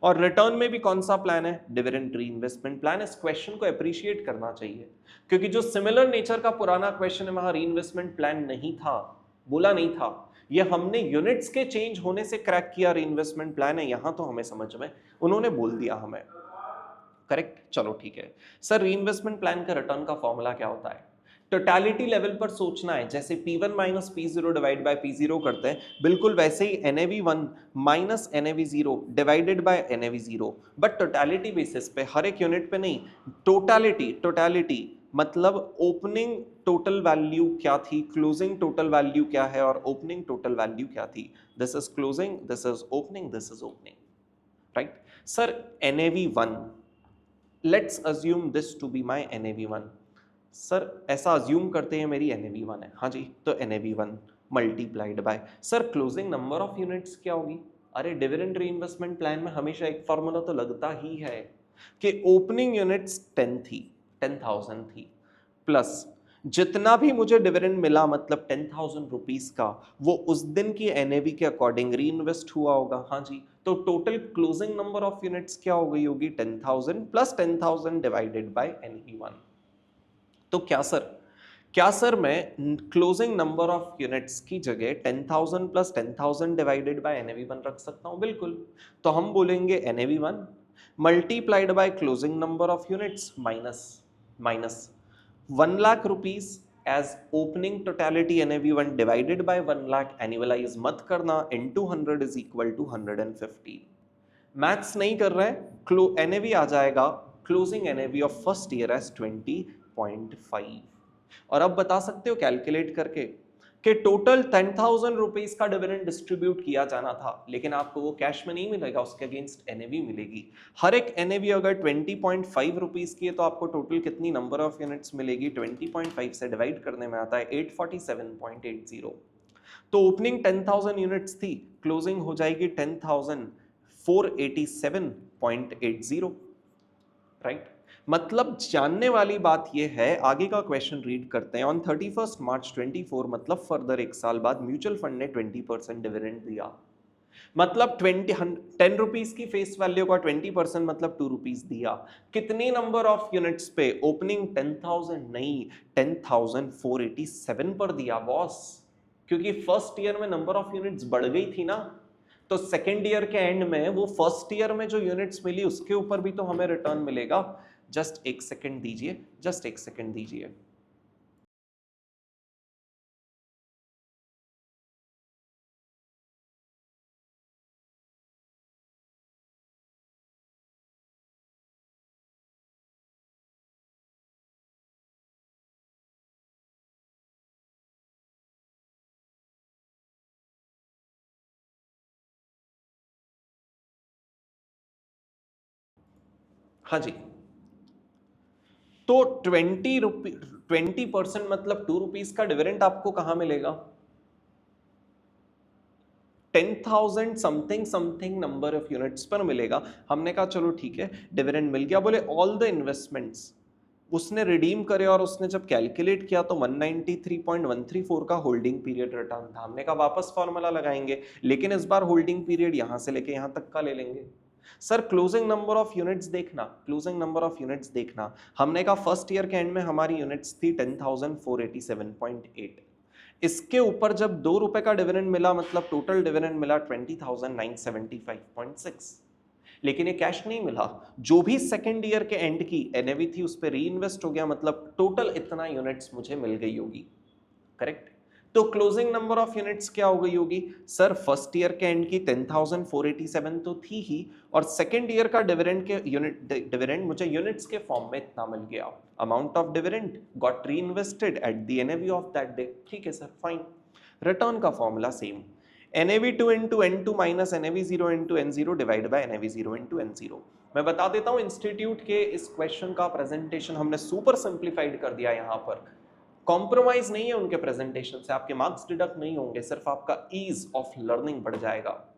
और रिटर्न में भी कौन सा प्लान है? Dividend reinvestment plan. इस क्वेश्चन को अप्रिशिएट करना चाहिए, क्योंकि जो सिमिलर नेचर का पुराना क्वेश्चन है वहां रीइन्वेस्टमेंट प्लान नहीं था, बोला नहीं था। ये हमने यूनिट्स के चेंज होने से क्रैक किया रीइन्वेस्टमेंट प्लान है, यहां तो हमें समझ में उन्होंने बोल दिया हमें, करेक्ट। चलो ठीक है सर, रीइन्वेस्टमेंट प्लान का रिटर्न का फॉर्मूला क्या होता है? टोटलिटी लेवल पर सोचना है, जैसे P1 minus P0 divide by P0 करते हैं, बिल्कुल वैसे ही NAV1 minus NAV0 divided by NAV0, but totality basis पे, हर एक यूनिट पे नहीं। टोटलिटी मतलब ओपनिंग टोटल वैल्यू क्या थी, क्लोजिंग टोटल वैल्यू क्या है, और ओपनिंग टोटल वैल्यू क्या थी। This is closing, this is opening, this is opening, right. Sir NAV1, let's assume this to be my NAV1। Sir ऐसा अज्यूम करते हैं मेरी NAV1 है, हाँ जी, तो NAV1 multiplied by, sir closing number of units क्या होगी? अरे डिविडेंड रीइन्वेस्टमेंट प्लान में हमेशा एक फॉर्मूला तो लगता ही है कि ओपनिंग यूनिट्स 10 थी, 10,000 थी, प्लस जितना भी मुझे डिविडेंड मिला, मतलब 10,000 रुपीज का, वो उस दिन की NAV के अकॉर्डिंग री इन्वेस्ट हुआ होगा, हाँ जी। तो total closing number of units क्या हो गई होगी? 10,000 प्लस 10,000 डिवाइडेड बाय NAV1। तो क्या सर मैं क्लोजिंग नंबर ऑफ यूनिट्स की जगह 10,000 प्लस 10,000 डिवाइडेड बाय NAV1 रख सकता हूं? बिल्कुल। तो हम बोलेंगे NAV1 multiplied by closing number of units minus minus 1 lakh rupees as opening totality NAV1 divided by 1 lakh, annualise मत करना, into 100 is equal to 115। Maths नहीं कर रहे हैं, NAV आ जाएगा, closing NAV of first year as 20.5। और अब बता सकते हो कैलकुलेट करके कि टोटल 10,000 रुपीज का डिविडेंड डिस्ट्रीब्यूट किया जाना था, लेकिन आपको वो कैश में नहीं मिलेगा, उसके अगेंस्ट NAV मिलेगी। हर एक NAV अगर 20.5 रुपीज की है तो आपको टोटल कितनी नंबर ऑफ यूनिट्स मिलेगी? 20.5 से डिवाइड करने में आता है 847.80। तो ओपनिंग 10,000 यूनिट्स थी, क्लोजिंग हो जाएगी 10,487.80, राइट। मतलब जानने वाली बात यह है, आगे का क्वेश्चन रीड करते हैं। ऑन 31st मार्च 24, मतलब फर्दर एक साल बाद, म्यूचुअल फंड ने 20% डिविडेंड दिया, मतलब 10 रुपीज की फेस वैल्यू का 20% मतलब 2 रुपीज दिया। कितनी नंबर ऑफ यूनिट्स पे? ओपनिंग 10,000 नहीं, 10,487 पर दिया बॉस, क्योंकि फर्स्ट ईयर में नंबर ऑफ यूनिट्स बढ़ गई थी ना, तो सेकेंड ईयर के एंड में वो फर्स्ट ईयर में जो यूनिट्स मिली उसके ऊपर भी तो हमें रिटर्न मिलेगा। जस्ट एक सेकेंड दीजिए, जस्ट एक सेकेंड दीजिए। हाँ जी, तो 20% मतलब 2 रुपीज का डिविडेंड आपको कहां मिलेगा? 10,000 something something number of units पर मिलेगा। हमने कहा चलो ठीक है, डिविडेंड मिल गया। बोले ऑल द इन्वेस्टमेंट्स उसने रिडीम करे और उसने जब कैलकुलेट किया तो 193.134 का होल्डिंग पीरियड रिटर्न था। हमने कहा वापस फॉर्मूला लगाएंगे, लेकिन इस बार होल्डिंग पीरियड यहां से लेके यहां तक का ले लेंगे। Sir closing number of units देखना, क्लोजिंग नंबर ऑफ यूनिट्स देखना। हमने कहा फर्स्ट ईयर के एंड में हमारी यूनिट्स थी 10,487.8। इसके ऊपर जब ₹2 का डिविडेंड मिला, मतलब टोटल डिविडेंड मिला 20,975.6। लेकिन ये कैश नहीं मिला, जो भी सेकेंड ईयर के एंड की एनएवी थी उस पर री इन्वेस्ट हो गया, मतलब टोटल इतना यूनिट्स मुझे मिल गई होगी। करेक्ट। तो क्लोजिंग नंबर ऑफ यूनिट्स क्या हो गई होगी? सर फर्स्ट ईयर के एंड की 10,487 तो थी ही, और सेकेंड ईयर का डिविडेंड के डिविडेंड मुझे यूनिट्स के फॉर्म में इतना मिल गया। अमाउंट ऑफ डिविडेंड गॉट री invested at the NAV of that day. ठीक है सर, फाइन। रिटर्न का formula same, NAV2 into N2 minus NAV0 into N0 divided by NAV0 into N0। मैं बता देता हूं इंस्टीट्यूट के इस क्वेश्चन का प्रेजेंटेशन हमने सुपर सिंप्लीफाइड कर दिया। यहां पर कॉम्प्रोमाइज नहीं है उनके प्रेजेंटेशन से, आपके मार्क्स डिडक्ट नहीं होंगे, सिर्फ आपका ईज ऑफ लर्निंग बढ़ जाएगा।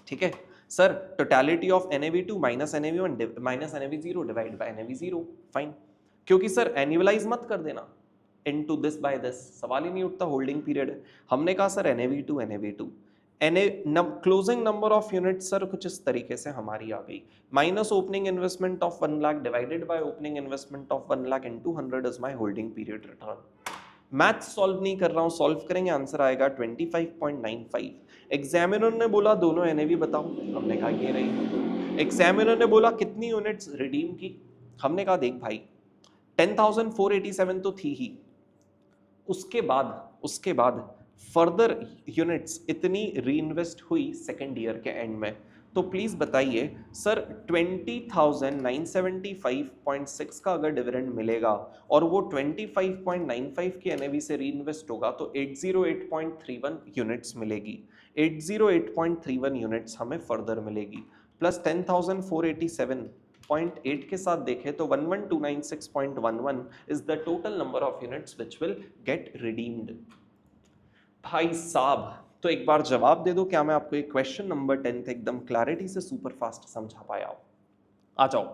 ठीक है sir, totality of NAV2 minus NAV1 minus NAV0 divide by NAV0, fine. क्योंकि सर एनुअलाइज मत कर देना इनटू दिस बाय दिस, सवाल ही नहीं उठता, होल्डिंग पीरियड। हमने कहा sir NAV2 closing number of units sir कुछ इस तरीके से हमारी आ गई, minus opening investment of 1 lakh divided by opening investment of 1 lakh into 100 is my holding period return. Math solve नहीं कर रहा हूं, सॉल्व करेंगे आंसर आएगा 25.95। एग्जामिनर ने बोला दोनों NAV बताओ, हमने कहा ये रही। एग्जामिनर ने बोला कितनी यूनिट्स रिडीम की, हमने कहा देख भाई 10,487 तो थी ही, उसके बाद फर्दर यूनिट्स इतनी री इन्वेस्ट हुई सेकेंड ईयर के एंड में। तो प्लीज बताइए सर 20,975.6 का अगर डिविडेंड मिलेगा और वो 25.95 की NAV से री इन्वेस्ट होगा तो 808.31 यूनिट्स मिलेगी। 808.31 यूनिट्स हमें फर्दर मिलेगी, प्लस 10,487.8 के साथ देखें तो 11,296.11 is the total number of units which will get redeemed। भाई साहब तो एक बार जवाब दे दो, क्या मैं आपको एक क्वेश्चन नंबर 10 एकदम क्लैरिटी से सुपर फास्ट समझा पाया? आ जाओ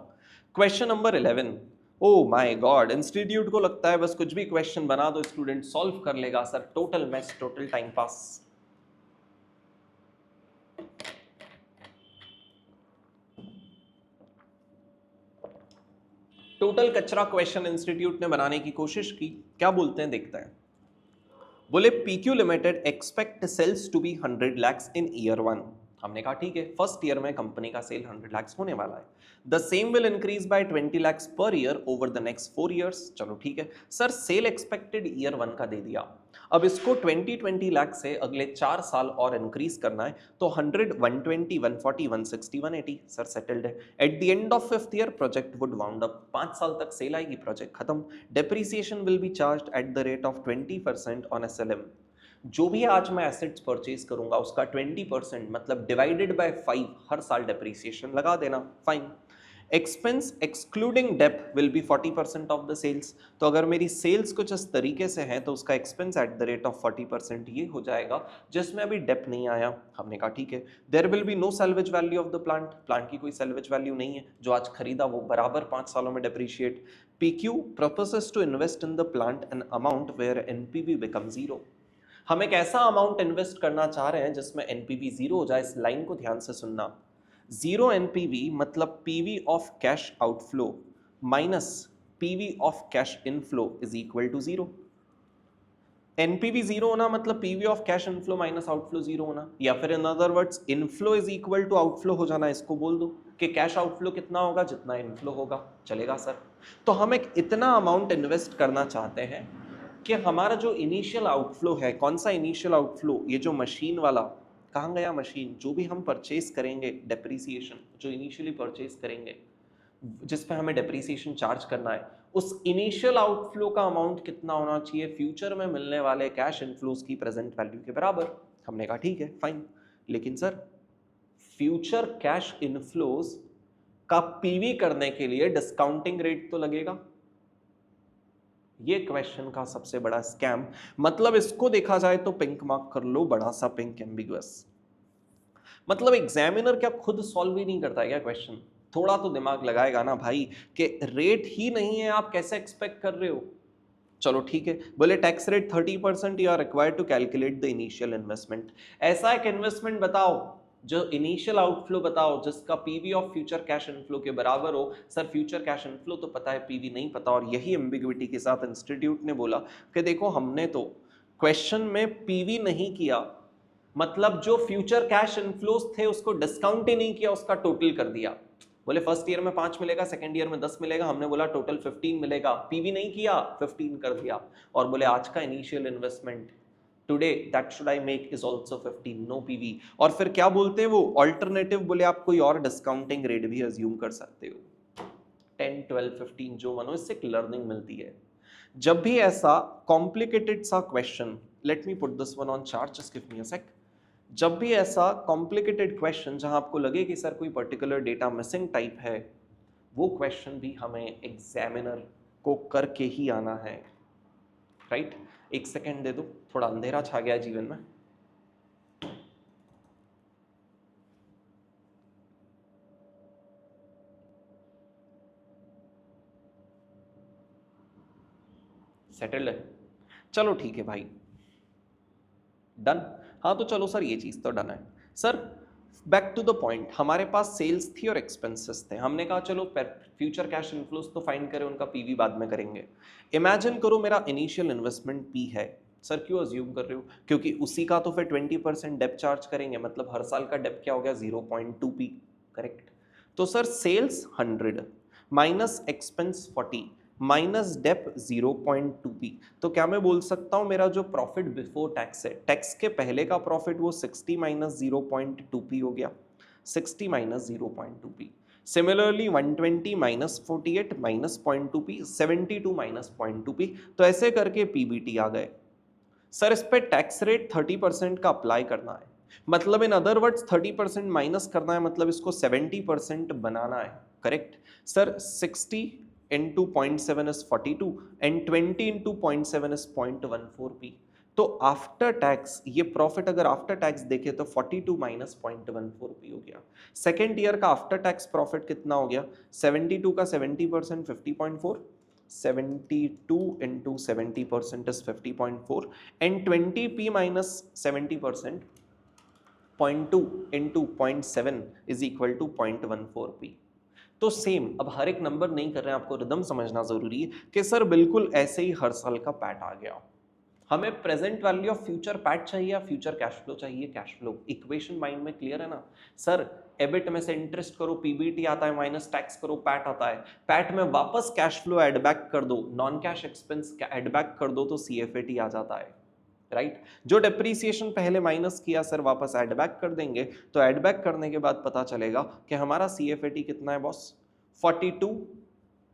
question number 11। Oh my God, institute को लगता है बस कुछ भी क्वेश्चन बना दो स्टूडेंट सॉल्व कर लेगा। Sir total maths, total time pass. Total कचरा क्वेश्चन इंस्टीट्यूट ने बनाने की कोशिश की, क्या बोलते हैं देखते हैं। बोले PQ limited expect sales to be 100 lakhs in year 1। हमने कहा ठीक है, फर्स्ट ईयर में कंपनी का सेल 100 lakhs होने वाला है। The same will increase by 20 lakhs पर year over the next 4 years। चलो ठीक है सर, सेल एक्सपेक्टेड ईयर 1 का दे दिया, अब इसको 20 लाख से अगले 4 साल और इंक्रीज करना है, तो 100, 120, 140, 160, 180 सर सेटल्ड है। At the end of 5th year project would wound up, 5 साल तक सेल आएगी, प्रोजेक्ट खत्म। Depreciation will be charged eight the rate of 20% on SLM। जो भी आज मैं एसेट्स परचेज करूंगा उसका 20% मतलब डिवाइडेड बाय 5 हर साल डेप्रीसिएशन लगा देना, fine. Expense excluding dep will be 40% of the sales. तो अगर मेरी सेल्स कुछ इस तरीके से है तो उसका expense eight the rate of 40% ये हो जाएगा, जिसमें अभी डेप नहीं आया। हमने कहा ठीक है, there will be no salvage value of the plant, plant की कोई सेल्वेज वैल्यू नहीं है, जो आज खरीदा वो बराबर 5 सालों में depreciate. PQ proposes to invest in the plant an amount where NPV becomes 0। हम एक ऐसा अमाउंट इन्वेस्ट करना चाह रहे हैं जिसमें NPV 0 हो जाए। इस लाइन को ध्यान से सुनना, 0 NPV मतलब PV of cash outflow minus PV of cash inflow is equal to 0। NPV 0 होना मतलब PV of cash inflow minus outflow 0 होना, या फिर in other words inflow is equal to outflow हो जाना। इसको बोल दो कि कैश आउटफ्लो कितना होगा जितना इनफ्लो होगा, चलेगा सर। तो हम एक इतना अमाउंट इन्वेस्ट करना चाहते हैं कि हमारा जो इनिशियल आउटफ्लो है, कौन सा इनिशियल आउटफ्लो, ये जो मशीन वाला, कहाँ गया मशीन, जो भी हम परचेज करेंगे डेप्रीसिएशन, जो इनिशियली परचेज करेंगे जिस पे हमें डेप्रीसिएशन चार्ज करना है, उस इनिशियल आउटफ्लो का अमाउंट कितना होना चाहिए फ्यूचर में मिलने वाले कैश इनफ्लोज की प्रेजेंट वैल्यू के बराबर। हमने कहा ठीक है फाइन, लेकिन सर फ्यूचर कैश इनफ्लोज का PV करने के लिए डिस्काउंटिंग रेट तो लगेगा। ये क्वेश्चन का सबसे बड़ा स्कैम, मतलब इसको देखा जाए तो पिंक मार्क कर लो, बड़ा सा पिंक एम्बिगुअस। मतलब एग्जामिनर क्या खुद सॉल्व ही नहीं करता है क्या क्वेश्चन? थोड़ा तो दिमाग लगाएगा ना भाई, कि रेट ही नहीं है, आप कैसे एक्सपेक्ट कर रहे हो? चलो ठीक है, बोले tax rate 30%, you are required to calculate the initial investment. ऐसा एक इन्वेस्टमेंट बताओ जो इनिशियल आउटफ्लो बताओ जिसका PV of future cash inflow के बराबर हो। सर फ्यूचर कैश इनफ्लो तो पता है, पीवी नहीं पता, और यही एम्बिग्विटी के साथ इंस्टीट्यूट ने बोला कि देखो हमने तो क्वेश्चन में पीवी नहीं किया, मतलब जो फ्यूचर कैश इनफ्लोस थे उसको डिस्काउंट ही नहीं किया, उसका टोटल कर दिया। बोले फर्स्ट ईयर में 5 मिलेगा, सेकंड ईयर में 10 मिलेगा, हमने बोला टोटल 15 मिलेगा, पीवी नहीं किया, 15 कर दिया, और बोले आज का initial investment today that should I make is also 15, no PV. और फिर क्या बोलते हैं वो ऑल्टरनेटिव, बोले आप कोई और डिस्काउंटिंग रेट भी अज्यूम कर सकते हो, 10, 12, 15 जो मानो, इससे एक लर्निंग मिलती है। जब भी ऐसा कॉम्प्लिकेटेड सा question, let me put this one on chart, just give me a sec. जब भी ऐसा कॉम्प्लिकेटेड क्वेश्चन जहां आपको लगे कि सर कोई पर्टिकुलर डेटा मिसिंग टाइप है, वो क्वेश्चन भी हमें एग्जामिनर को करके ही आना है, राइट? एक सेकेंड दे दो, थोड़ा अंधेरा छा गया जीवन में। सेटल्ड है, चलो ठीक है भाई, डन। हाँ तो चलो सर, ये चीज तो डन है। Sir back to the point, हमारे पास सेल्स थी और एक्सपेंसेस थे, हमने कहा चलो फ्यूचर कैश इनफ्लोस तो फाइंड करें, उनका पीवी बाद में करेंगे। इमेजिन करो मेरा इनिशियल इन्वेस्टमेंट पी है। सर क्यों अज्यूम कर रहे हो? क्योंकि उसी का तो फिर 20% डेप चार्ज करेंगे, मतलब हर साल का डेप क्या हो गया, 0.2 पी, करेक्ट? तो sir sales 100 minus expense 40 minus dep 0.2 P, तो क्या मैं बोल सकता हूं मेरा जो प्रॉफिट बिफोर टैक्स है, टैक्स के पहले का प्रॉफिट, वो 60 माइनस 0.2 पी हो गया, 60 minus 0.2 P. Similarly 120 minus 48 minus 0.2 P, 72 minus 0.2 P, तो ऐसे करके पीबीटी आ गए। सर इस पे टैक्स रेट 30% का अप्लाई करना है, मतलब इन अदर वर्ड्स 30% माइनस करना है, मतलब इसको 70% बनाना है, correct? Sir 60 into 0.7 is 42 and 20 into 0.7 is 0.14 p। तो आफ्टर टैक्स ये प्रॉफिट अगर आफ्टर टैक्स देखे तो 42 माइनस 0.14 पी हो गया। सेकेंड ईयर का आफ्टर टैक्स प्रॉफिट कितना हो गया? 72 का 70% 50.4, 72 into 70% is 50.4 and 20p minus 70% 0.2 into 0.7 is equal to 0.14p। तो सेम, अब हर एक नंबर नहीं कर रहे हैं, आपको रिदम समझना जरूरी है कि सर बिल्कुल ऐसे ही हर साल का पैट आ गया, हमें present value of future PAT चाहिए या फ्यूचर कैश फ्लो चाहिए? Cash flow. इक्वेशन माइंड में क्लियर है ना? सर एबिट में से इंटरेस्ट करो पीबीटी आता है, माइनस टैक्स करो पैट आता है, पैट में वापस कैश फ्लो ऐड बैक कर दो, non cash expense add back कर दो तो सीएफएटी आ जाता है, राइट? जो डेप्रीसिएशन पहले माइनस किया सर वापस ऐड बैक कर देंगे, तो ऐड बैक करने के बाद पता चलेगा कि हमारा सीएफएटी कितना है बॉस, 42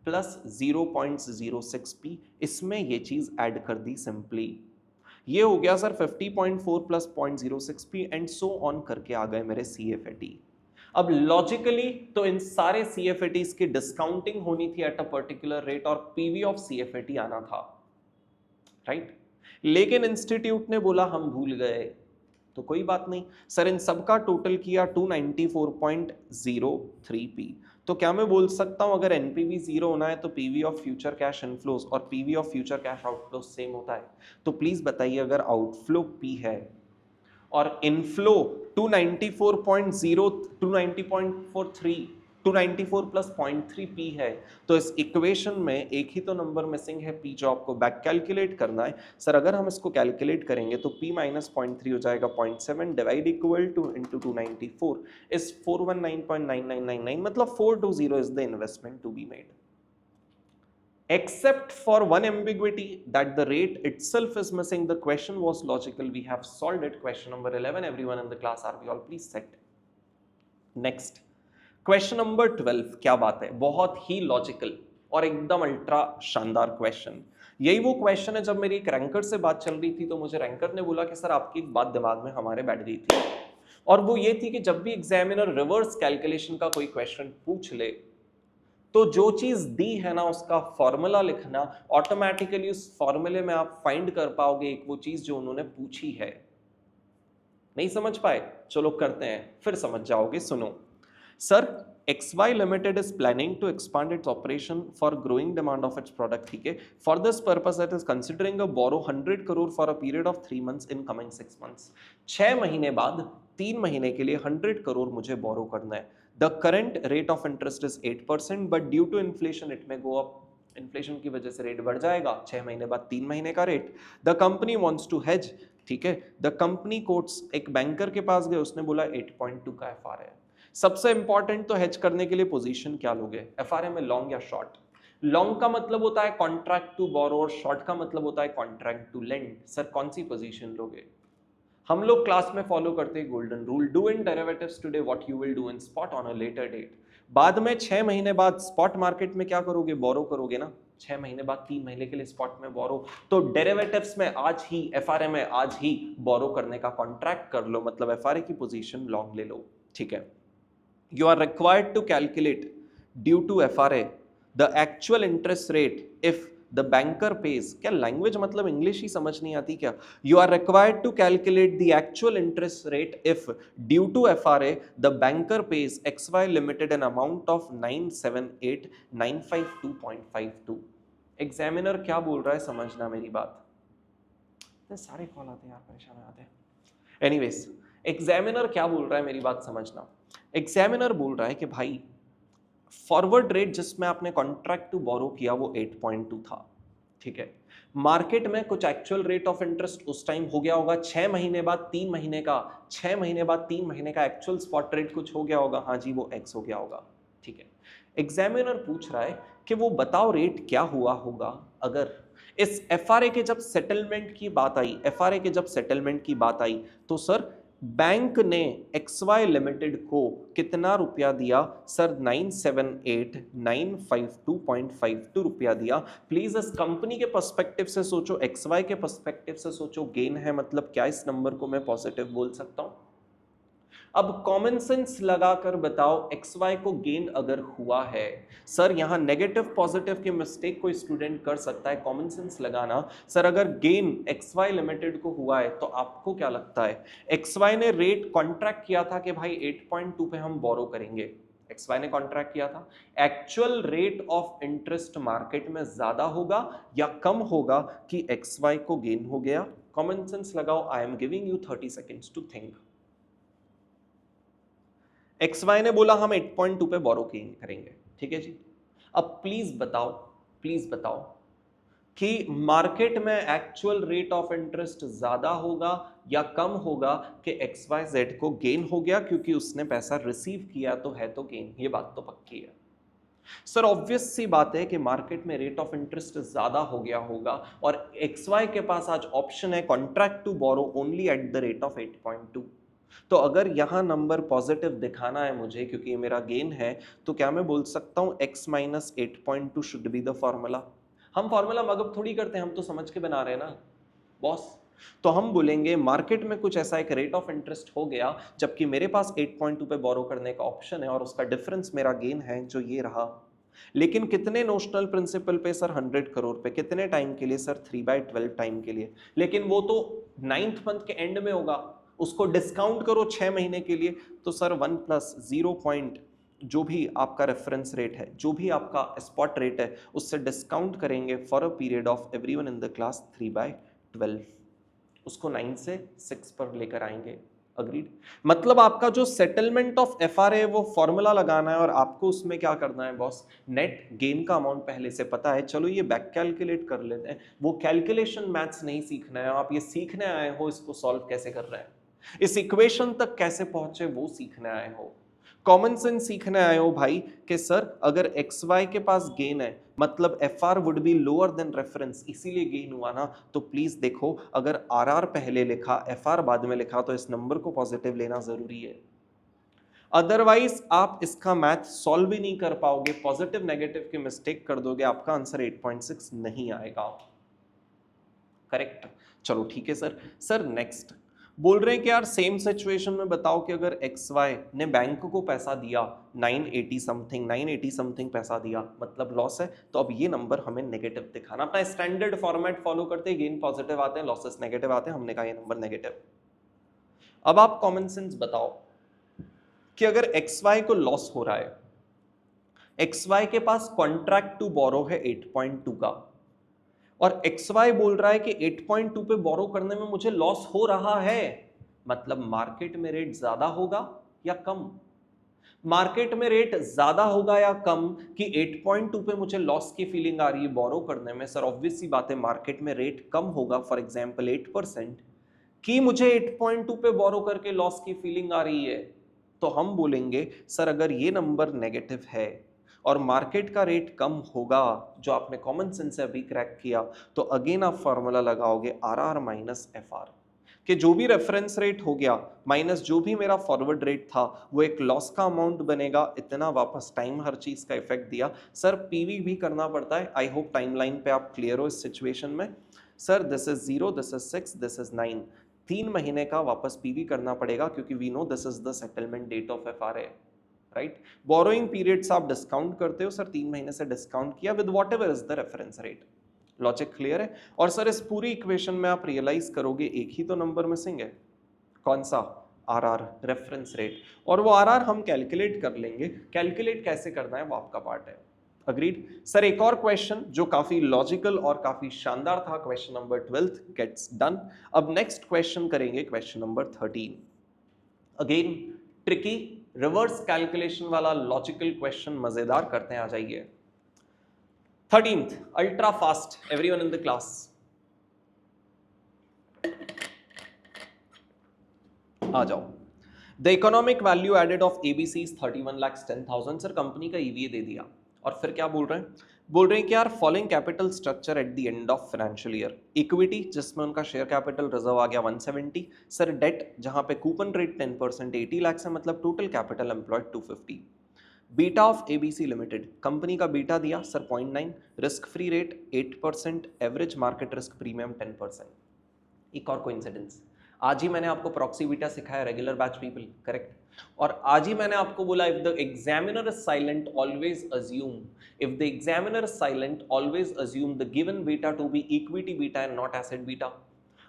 प्लस 0.06 पी, इसमें ये चीज ऐड कर दी सिंपली, ये हो गया sir 50.4 plus 0.06 P and so on करके आ गए मेरे सीएफएटी। अब लॉजिकली तो इन सारे सीएफएटीज की डिस्काउंटिंग होनी थी एट अ पर्टिकुलर रेट और पीवी ऑफ सीएफएटी आना था, राइट? लेकिन इंस्टीट्यूट ने बोला हम भूल गए, तो कोई बात नहीं सर, इन सबका टोटल किया 294.03 पी। तो क्या मैं बोल सकता हूं अगर एनपीवी 0 होना है तो PV of future cash inflows और PV of future cash outflows same होता है? तो प्लीज बताइए, अगर आउटफ्लो पी है और इनफ्लो 294.0 290.43 294 प्लस 0.3 पी है, तो इस इक्वेशन में एक ही तो नंबर मिसिंग है पी, जो आपको बैक कैलकुलेट करना है। सर अगर हम इसको कैलकुलेट करेंगे तो पी माइनस 0.3 हो जाएगा 0.7 divide equal to into 294 is 419.9999, मतलब 420 is the investment to be made. Except for one ambiguity that the rate itself is missing, the question was logical. We have solved it. Question number 11. Everyone in the class, are we all please set? Next, question number 12. क्या बात है, बहुत ही logical और एकदम ultra शानदार question. यही वो question है, जब मेरी एक रैंकर से बात चल रही थी तो मुझे रैंकर ने बोला कि सर आपकी एक बात दिमाग में हमारे बैठ गई थी, और वो ये थी कि जब भी एग्जामिनर रिवर्स कैलकुलेशन का कोई क्वेश्चन पूछ ले तो जो चीज दी है ना उसका फॉर्मूला लिखना, ऑटोमेटिकली उस फॉर्मूले में आप फाइंड कर पाओगे एक वो चीज जो उन्होंने पूछी है। नहीं समझ पाए? चलो करते हैं, फिर समझ जाओगे। सुनो sir, XY Limited is planning to expand its operation for growing demand of its product, ठीक है? For this purpose it is considering a borrow 100 crore for a period of 3 months in coming 6 months. 6 महीने बाद 3 महीने के लिए 100 करोड़ मुझे बोरो करना है। The current rate of interest is 8%, but due to inflation it may go up. Inflation की वजह से रेट बढ़ जाएगा, 6 महीने बाद 3 महीने का rate. The company wants to hedge, ठीक है? द कंपनी कोट्स, एक बैंकर के पास गए, उसने बोला 8.2 का एफआर है। सबसे इंपॉर्टेंट तो हेज करने के लिए पोजीशन क्या लोगे? एफआरए में लॉन्ग या शॉर्ट? लॉन्ग का मतलब होता है कॉन्ट्रैक्ट टू बोरो और शॉर्ट का मतलब होता है कॉन्ट्रैक्ट टू लेंड। सर कौन सी पोजीशन लोगे? हम लोग क्लास में फॉलो करते हैं golden rule, do in derivatives today what you will do in spot on a later date. बाद में 6 महीने बाद स्पॉट मार्केट में क्या करोगे? बोरो करोगे ना। 6 महीने बाद 3 महीने के लिए स्पॉट में बोरो, तो डेरिवेटिव्स में आज ही, एफआरए में आज ही बोरो करने का कॉन्ट्रैक्ट कर लो, मतलब एफआरए की पोजीशन लॉन्ग ले लो, ठीक है? You are required to calculate due to FRA the actual interest rate if the banker pays. क्या लैंग्वेज मतलब इंग्लिश ही समझ नहीं आती क्या? You are required to calculate the actual interest rate if due to FRA the banker pays XY Limited an amount of 978,952.52. Examiner क्या बोल रहा है समझना मेरी बात। सारे कॉल आते हैं यार, परेशान आते हैं। एनीवेज, एग्जामिनर क्या बोल रहा है मेरी बात समझना। एग्जामिनर बोल रहा है कि भाई फॉरवर्ड रेट जिसमें आपने कॉन्ट्रैक्ट टू बोरो किया वो 8.2 था, ठीक है? मार्केट में कुछ एक्चुअल रेट ऑफ इंटरेस्ट उस टाइम हो गया होगा, 6 महीने बाद 3 महीने का, 6 महीने बाद 3 महीने का एक्चुअल स्पॉट रेट कुछ हो गया होगा, हाँ जी वो एक्स हो गया होगा, ठीक है? एग्जामिनर पूछ रहा है कि वो बताओ रेट क्या हुआ होगा अगर इस एफआरए के जब सेटलमेंट की बात आई, एफआरए के जब सेटलमेंट की बात आई तो सर बैंक ने XY लिमिटेड को कितना रुपया दिया? सर 978,952.52 रुपया दिया। प्लीज इस कंपनी के पर्सपेक्टिव से सोचो, XY के पर्सपेक्टिव से सोचो, गेन है मतलब क्या इस नंबर को मैं पॉजिटिव बोल सकता हूं? अब कॉमन सेंस लगाकर बताओ XY को गेन अगर हुआ है, सर यहां नेगेटिव पॉजिटिव की मिस्टेक कोई स्टूडेंट कर सकता है, कॉमन सेंस लगाना। सर अगर गेन XY लिमिटेड को हुआ है तो आपको क्या लगता है? XY ने रेट कॉन्ट्रैक्ट किया था कि भाई 8.2 पे हम बोरो करेंगे, XY ने कॉन्ट्रैक्ट किया था। Actual rate of interest market में ज्यादा होगा या कम होगा कि XY को गेन हो गया? कॉमन सेंस लगाओ। I am giving you 30 seconds to think. XY ने बोला हम 8.2 पे बोरो करेंगे, ठीक है जी? अब प्लीज बताओ कि मार्केट में एक्चुअल रेट ऑफ इंटरेस्ट ज्यादा होगा या कम होगा कि XYZ को गेन हो गया क्योंकि उसने पैसा रिसीव किया तो है तो गेन, ये बात तो पक्की है। सर ऑब्वियस सी बात है कि मार्केट में रेट ऑफ इंटरेस्ट ज्यादा हो गया होगा और XY के पास आज ऑप्शन है contract to borrow only at the rate of 8.2। तो अगर यहां नंबर पॉजिटिव दिखाना है मुझे क्योंकि ये मेरा गेन है, तो क्या मैं बोल सकता हूं x minus 8.2 should be the formula? हम फॉर्मूला मगअप थोड़ी करते हैं, हम तो समझ के बना रहे हैं ना बॉस। तो हम बोलेंगे मार्केट में कुछ ऐसा एक रेट ऑफ इंटरेस्ट हो गया जबकि मेरे पास 8.2 पे बोरो करने का ऑप्शन है और उसका डिफरेंस मेरा गेन है जो ये रहा। लेकिन कितने नोशनल प्रिंसिपल पे? सर 100 करोड़ पे। कितने टाइम के लिए? सर 3/12 टाइम के लिए। लेकिन वो तो 9th मंथ के एंड में होगा, उसको डिस्काउंट करो 6 महीने के लिए तो सर 1 प्लस 0 पॉइंट जो भी आपका रेफरेंस रेट है, जो भी आपका स्पॉट रेट है, उससे डिस्काउंट करेंगे for a period of everyone in the class 3/12, उसको 9 से 6 पर लेकर आएंगे। अग्रीड? मतलब आपका जो सेटलमेंट ऑफ एफआरए वो फॉर्मूला लगाना है और आपको उसमें क्या करना है बॉस? नेट गेन का अमाउंट पहले से पता है, चलो ये बैक कैलकुलेट कर लेते हैं। वो कैलकुलेशन मैथ्स नहीं सीखना है, आप ये सीखने आए हो इसको सॉल्व कैसे कर रहे हैं, इस इक्वेशन तक कैसे पहुंचे वो सीखने आए हो, कॉमन सेंस सीखने आए हो भाई कि सर अगर XY के पास गेन है मतलब FR would be lower than reference, इसीलिए गेन हुआ ना। तो प्लीज देखो अगर RR पहले लिखा FR बाद में लिखा तो इस नंबर को पॉजिटिव लेना जरूरी है, अदरवाइज आप इसका मैथ सॉल्व भी नहीं कर पाओगे, पॉजिटिव नेगेटिव की मिस्टेक कर दोगे, आपका आंसर 8.6 नहीं आएगा। करेक्ट? चलो ठीक है सर। सर नेक्स्ट बोल रहे हैं कि यार सेम सिचुएशन में बताओ कि अगर XY ने बैंक को पैसा दिया 980 समथिंग पैसा दिया, मतलब लॉस है, तो अब ये नंबर हमें नेगेटिव दिखाना। अपना स्टैंडर्ड फॉर्मेट फॉलो करते हैं, गेन पॉजिटिव आते हैं, लॉसेस नेगेटिव आते हैं, हमने कहा ये नंबर नेगेटिव। अब आप कॉमन सेंस बताओ कि अगर एक्स वाई को लॉस हो रहा है, एक्स वाई के पास कॉन्ट्रैक्ट टू बोरो है 8.2 का, और एक्स वाई बोल रहा है कि 8.2 पे बोरो करने में मुझे लॉस हो रहा है, मतलब मार्केट में रेट ज्यादा होगा या कम? मार्केट में रेट ज्यादा होगा या कम कि 8.2 पे मुझे लॉस की फीलिंग आ रही है बोरो करने में? सर ऑब्वियस सी बात है, मार्केट में रेट कम होगा, फॉर एग्जांपल 8%, कि मुझे 8.2 पे बोरो करके लॉस की फीलिंग आ रही है। तो हम बोलेंगे सर अगर ये नंबर नेगेटिव है और मार्केट का रेट कम होगा, जो आपने कॉमन सेंस से अभी क्रैक किया, तो अगेन आप फॉर्मूला लगाओगे R R minus F R, कि जो भी रेफरेंस रेट हो गया माइनस जो भी मेरा फॉरवर्ड रेट था, वो एक लॉस का अमाउंट बनेगा, इतना वापस टाइम हर चीज का इफेक्ट दिया। सर पीवी भी करना पड़ता है, आई होप टाइमलाइन पे आप क्लियर हो इस सिचुएशन में। Sir this is 0, this is 6, this is 9, 3 महीने का वापस पीवी करना पड़ेगा, क्योंकि we know this is the settlement date of FRA, right? Borrowing periods आप डिस्काउंट करते हो, सर 3 महीने से डिस्काउंट किया with whatever is the reference rate. Logic clear है? और सर इस पूरी इक्वेशन में आप रियलाइज करोगे एक ही तो नंबर मिसिंग है, कौन सा? R R, reference rate. और वो आर आर हम कैलकुलेट कर लेंगे, कैलकुलेट कैसे करना है वो आपका पार्ट है। अग्रीड? सर एक और क्वेश्चन जो काफी लॉजिकल और काफी शानदार था, क्वेश्चन नंबर 12 गेट्स डन। अब नेक्स्ट क्वेश्चन करेंगे question number 13। Again tricky reverse calculation वाला लॉजिकल क्वेश्चन, मजेदार करते हैं, आ जाइए। 13th, ultra fast, everyone in the class. आ जाओ। The economic value added of ABC is 31,10,000। Sir company का EVA दे दिया, और फिर क्या बोल रहे हैं? बोल रहे हैं कि यार following capital structure at the end of financial year. Equity जिसमें उनका शेयर कैपिटल रिजर्व आ गया 170। सर डेट जहां पे कूपन रेट 10% 80 लाख है, मतलब total capital employed 250। Beta of ABC limited, company का बीटा दिया sir 0.9, risk free rate 8%, average market risk premium 10%। एक और कोइंसिडेंस, आज ही मैंने आपको प्रॉक्सी बीटा सिखाया, रेगुलर बैच पीपल, करेक्ट? और आज ही मैंने आपको बोला if the examiner is silent always assume, if the examiner is silent always assume the given beta to be equity beta and not asset beta.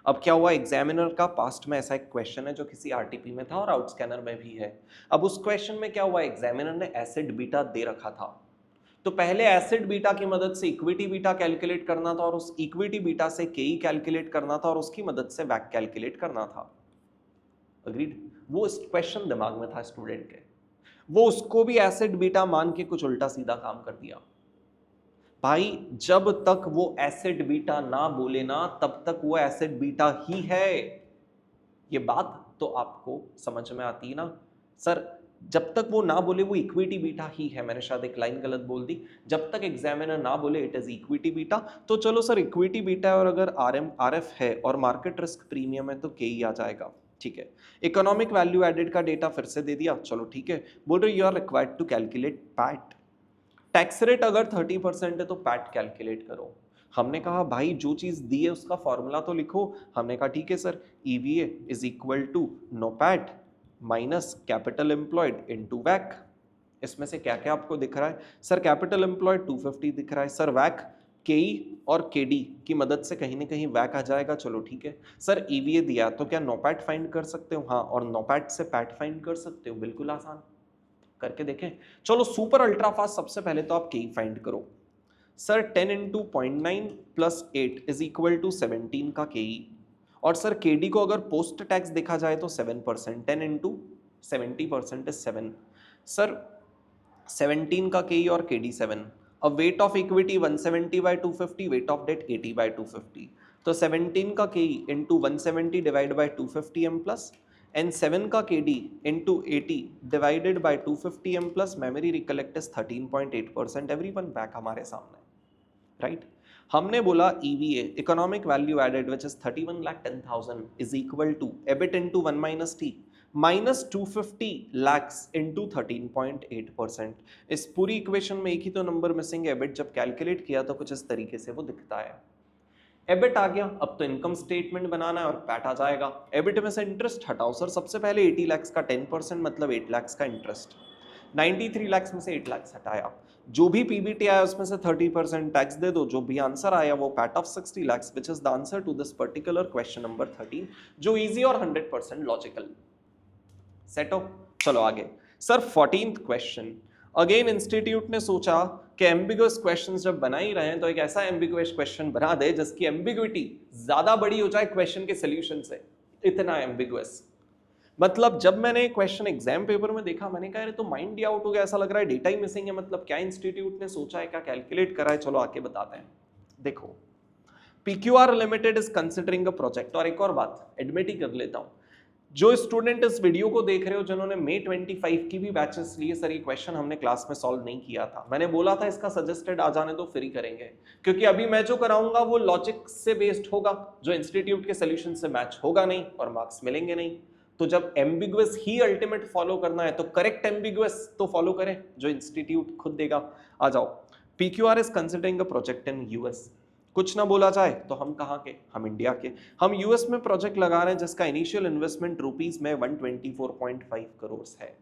अब क्या हुआ, एग्जामिनर का पास्ट में ऐसा एक क्वेश्चन है जो किसी आरटीपी में था और आउटस्कैनर में भी है। अब उस क्वेश्चन में क्या हुआ, एग्जामिनर ने एसिड बीटा दे रखा था, तो पहले एसिड बीटा की मदद से इक्विटी बीटा कैलकुलेट करना था, और उस इक्विटी बीटा से केई कैलकुलेट करना था, और उसकी मदद से वैक कैलकुलेट करना था। अग्रीड? वो क्वेश्चन दिमाग में था स्टूडेंट के, वो उसको भी एसिड बीटा मान के कुछ उल्टा सीधा काम कर दिया। भाई जब तक वो एसिड बीटा ना बोले ना, तब तक वो एसिड बीटा ही है। ये बात तो आपको समझ में आती है ना? सर जब तक वो ना बोले वो इक्विटी बीटा ही है, मैंने शायद एक लाइन गलत बोल दी, जब तक एग्जामिनर ना बोले इट इज इक्विटी बीटा। तो चलो सर इक्विटी बीटा, और अगर आरएफ है और मार्केट रिस्क प्रीमियम है तो के ही आ जाएगा, ठीक है। इकोनॉमिक वैल्यू एडेड का डेटा फिर से दे दिया, चलो ठीक है। बोल रहे you are required to calculate PAT. Tax rate अगर 30% है तो पैट कैलकुलेट करो। हमने कहा भाई जो चीज दी है उसका फॉर्मूला तो लिखो। हमने कहा ठीक है sir, EVA is equal to NOPAT minus capital employed into वैक। इसमें से क्या क्या आपको दिख रहा है? सर कैपिटल एम्प्लॉयड 250 दिख रहा है, सर वैक केई और केडी की मदद से कहीं ना कहीं वैक आ जाएगा, चलो ठीक है। सर ईवीए दिया तो क्या नो पैट फाइंड कर सकते हो? हाँ, और नो पैट से पैट फाइंड कर सकते हो, बिल्कुल आसान, करके देखें। चलो सुपर अल्ट्रा फास्ट, सबसे पहले तो आप के फाइंड करो। Sir 10 into 0.9 plus 8 is equal to 17 का के। और सर केडी को अगर पोस्ट टैक्स देखा जाए तो 7%, 10 इंटू 70% इज 7। सर 17 का के और केडी 7। अब weight of equity 170/250, weight of debt 80/250, तो 17 का के into 170 divide by 250 M plus, and 7 का KD into 80 divided by 250 M plus memory recollect is 13.8%। everyone back हमारे सामने, right? हमने बोला EVA economic value added which is 31,10,000 is equal to EBIT into 1 minus T minus 250 lakhs into 13.8%। इस पूरी equation में एक ही तो नंबर मिसिंग है, EBIT जब कैलकुलेट किया तो कुछ इस तरीके से वो दिखता है। एबिट आ गया, अब तो इनकम स्टेटमेंट बनाना है और पैट आ जाएगा। एबिट में से इंटरेस्ट हटाओ सर, सबसे पहले 80 लाख का 10% मतलब 8 लाख का इंटरेस्ट, 93 लाख में से 8 लाख हटाया, जो भी पीबीटी आया उसमें से 30% टैक्स दे दो, जो भी आंसर आया वो PAT of 60 lakhs, which is the answer to this particular question number 13, जो इजी और 100% लॉजिकल। सेट हो, चलो आगे। Sir 14th question, again institute ने सोचा कि एम्बिगुअस क्वेश्चंस जब बना ही रहे हैं तो एक ऐसा एम्बिगुअस क्वेश्चन बना दे जिसकी एम्बिग्विटी ज्यादा बड़ी हो जाए क्वेश्चन के सोल्यूशन से। इतना एम्बिगुअस, मतलब जब मैंने क्वेश्चन एग्जाम पेपर में देखा मैंने कहा अरे तो माइंड ही आउट हो गया, ऐसा लग रहा है डेटा ही मिसिंग है, मतलब क्या इंस्टीट्यूट ने सोचा है, क्या कैलकुलेट करा है। चलो आके बताते हैं। देखो, PQR limited is considering a project. और एक और बात एडमिट ही कर लेता हूं, जो स्टूडेंट इस वीडियो को देख रहे हो जिन्होंने May 25 की भी बैचेस लिए, सर ये क्वेश्चन हमने क्लास में सॉल्व नहीं किया था, मैंने बोला था इसका सजेस्टेड आ जाने दो फ्री करेंगे, क्योंकि अभी मैं जो कराऊंगा वो लॉजिक से बेस्ड होगा, जो इंस्टीट्यूट के सोल्यूशन से मैच होगा नहीं और मार्क्स मिलेंगे नहीं। तो जब एम्बिगुअस ही अल्टीमेट फॉलो करना है तो करेक्ट एम्बिगुअस तो फॉलो करें जो इंस्टीट्यूट खुद देगा। आ जाओ, PQR is considering a project in US. कुछ ना बोला जाए तो हम कहाँ के, हम इंडिया के। हम यूएस में प्रोजेक्ट लगा रहे हैं जिसका इनिशियल इन्वेस्टमेंट रुपीस में 124.5 करोड़ है।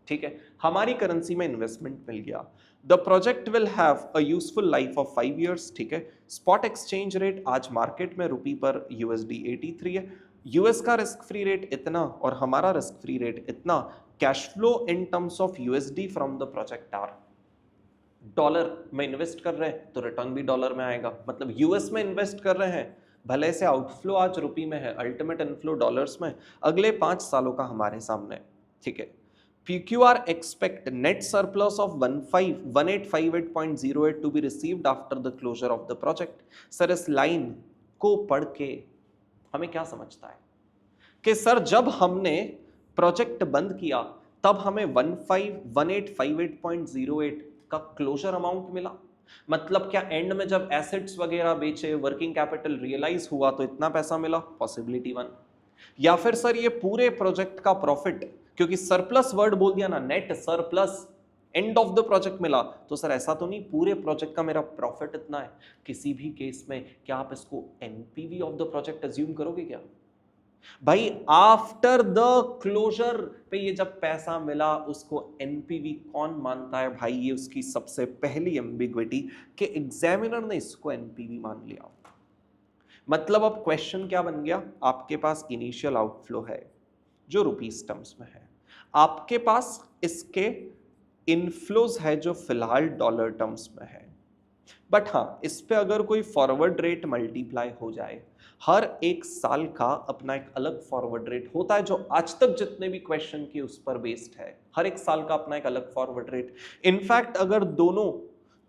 ठीक है, हमारी करेंसी में इन्वेस्टमेंट मिल गया। The project will have a useful life of 5 years। ठीक है, स्पॉट एक्सचेंज रेट आज मार्केट में रुपी पर USD 83 है। यूएस का रिस्क फ्री रेट इतना और हमारा रिस्क फ्री रेट इतना। Cash flow in terms of USD from the project are, dollar में इन्वेस्ट कर रहे हैं तो रिटर्न भी डॉलर में आएगा, मतलब यूएस में इन्वेस्ट कर रहे हैं, भले से आउटफ्लो आज रुपी में है, अल्टीमेट इनफ्लो डॉलर्स में, अगले 5 सालों का हमारे सामने। ठीक है, PQR expect net surplus of 1858.08 to be received after the closure of the project। Sir इस लाइन को पढ़ के हमें क्या समझता है कि सर जब हमने प्रोजेक्ट बंद किया तब हमें 1858.08 का क्लोजर अमाउंट मिला, मतलब क्या एंड में जब एसेट्स वगैरह बेचे, वर्किंग कैपिटल रियलाइज हुआ तो इतना पैसा मिला, पॉसिबिलिटी 1। या फिर सर ये पूरे प्रोजेक्ट का प्रॉफिट, क्योंकि सरप्लस वर्ड बोल दिया ना, net surplus end of the project मिला, तो सर ऐसा तो नहीं पूरे प्रोजेक्ट का मेरा प्रॉफिट इतना है। किसी भी केस में क्या आप इसको NPV of the project assume करोगे क्या? भाई आफ्टर द क्लोजर पे ये जब पैसा मिला उसको एनपीवी कौन मानता है भाई? ये उसकी सबसे पहली एम्बिग्विटी कि एग्जामिनर ने इसको एनपीवी मान लिया। मतलब अब क्वेश्चन क्या बन गया, आपके पास इनिशियल आउटफ्लो है जो रुपीस टर्म्स में है, आपके पास इसके इनफ्लोज है जो फिलहाल डॉलर टर्म्स में है, बट हाँ इस पे अगर कोई फॉरवर्ड रेट मल्टीप्लाई हो जाए, हर एक साल का अपना एक अलग फॉरवर्ड रेट होता है, जो आज तक जितने भी क्वेश्चन की उस पर बेस्ड है, हर एक साल का अपना एक अलग फॉरवर्ड रेट। इनफैक्ट अगर दोनों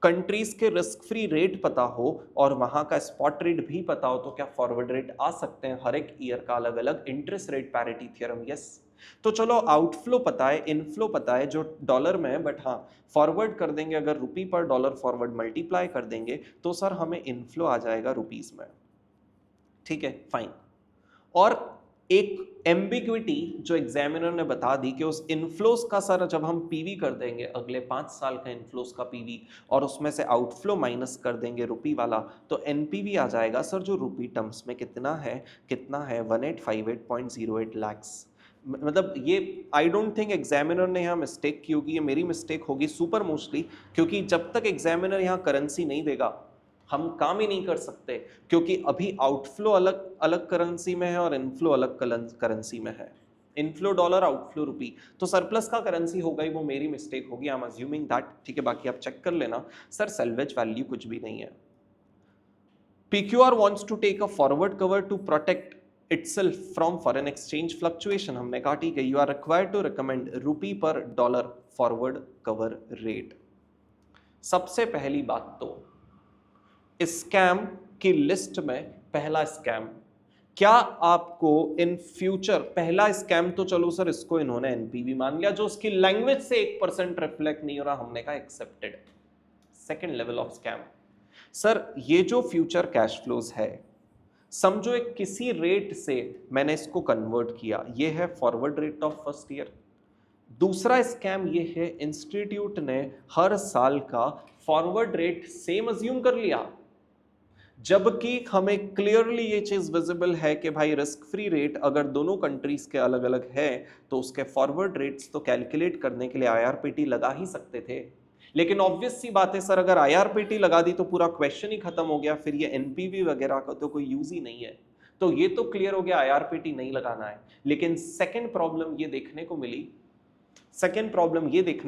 कंट्रीज के रिस्क फ्री रेट पता हो और वहां का स्पॉट रेट भी पता हो तो क्या फॉरवर्ड रेट आ सकते हैं हर एक ईयर का अलग अलग। Interest rate parity theorem, yes. तो चलो आउटफ्लो पता है, इनफ्लो पता है जो डॉलर में है, बट हाँ फॉरवर्ड कर देंगे अगर रुपी पर डॉलर फॉरवर्ड मल्टीप्लाई कर देंगे तो सर हमें इनफ्लो आ जाएगा रुपीस में। ठीक है, फाइन। और एक एम्बिग्विटी जो एग्जामिनर ने बता दी कि उस इनफ्लोस का सर जब हम पीवी कर देंगे अगले 5 साल का इनफ्लोस का पीवी और उसमें से आउटफ्लो माइनस कर देंगे रुपी वाला, तो एनपीवी आ जाएगा सर जो रुपी टर्म्स में कितना है 1858.08 लाख्स। मतलब ये आई डोंट थिंक एग्जामिनर ने यहाँ मिस्टेक की होगी, ये मेरी मिस्टेक होगी सुपर मोस्टली, क्योंकि जब तक एग्जामिनर यहाँ करेंसी नहीं देगा हम काम ही नहीं कर सकते, क्योंकि अभी आउटफ्लो अलग अलग करेंसी में है और इनफ्लो अलग करेंसी में है। इनफ्लो डॉलर, आउटफ्लो रुपी, तो सरप्लस का करेंसी होगा ही, वो मेरी मिस्टेक होगी, आई एम अज्यूमिंग दैट। ठीक है, बाकी आप चेक कर लेना। सर सैल्वेज वैल्यू कुछ भी नहीं है। PQR wants to take a forward cover to protect itself from foreign exchange fluctuation। हमने कहा ठीक है, you are required to recommend रुपी पर डॉलर फॉरवर्ड कवर रेट। सबसे पहली बात तो स्कैम की लिस्ट में पहला स्कैम, क्या आपको इन फ्यूचर, पहला स्कैम तो चलो सर इसको इन्होंने एनपीवी मान लिया जो उसकी लैंग्वेज से 1% रिफ्लेक्ट नहीं हो रहा, हमने कहा accepted. Second level of scam, sir ये जो फ्यूचर कैश फ्लोज है समझो एक किसी रेट से मैंने इसको कन्वर्ट किया, ये है forward rate of first year. दूसरा स्कैम ये है इंस्टीट्यूट ने हर साल का फॉरवर्ड रेट सेम अज्यूम कर लिया, जबकि हमें क्लियरली ये चीज विजिबल है कि भाई रिस्क फ्री रेट अगर दोनों कंट्रीज के अलग अलग है तो उसके फॉरवर्ड रेट्स तो कैलकुलेट करने के लिए IRPT लगा ही सकते थे। लेकिन ऑब्वियस सी बात है सर, अगर आईआरपीटी लगा दी तो पूरा क्वेश्चन ही खत्म हो गया, फिर ये एनपीवी वगैरह का तो कोई यूज ही नहीं है। तो ये तो क्लियर हो गया, आईआरपीटी नहीं लगाना है। लेकिन सेकंड प्रॉब्लम ये देखने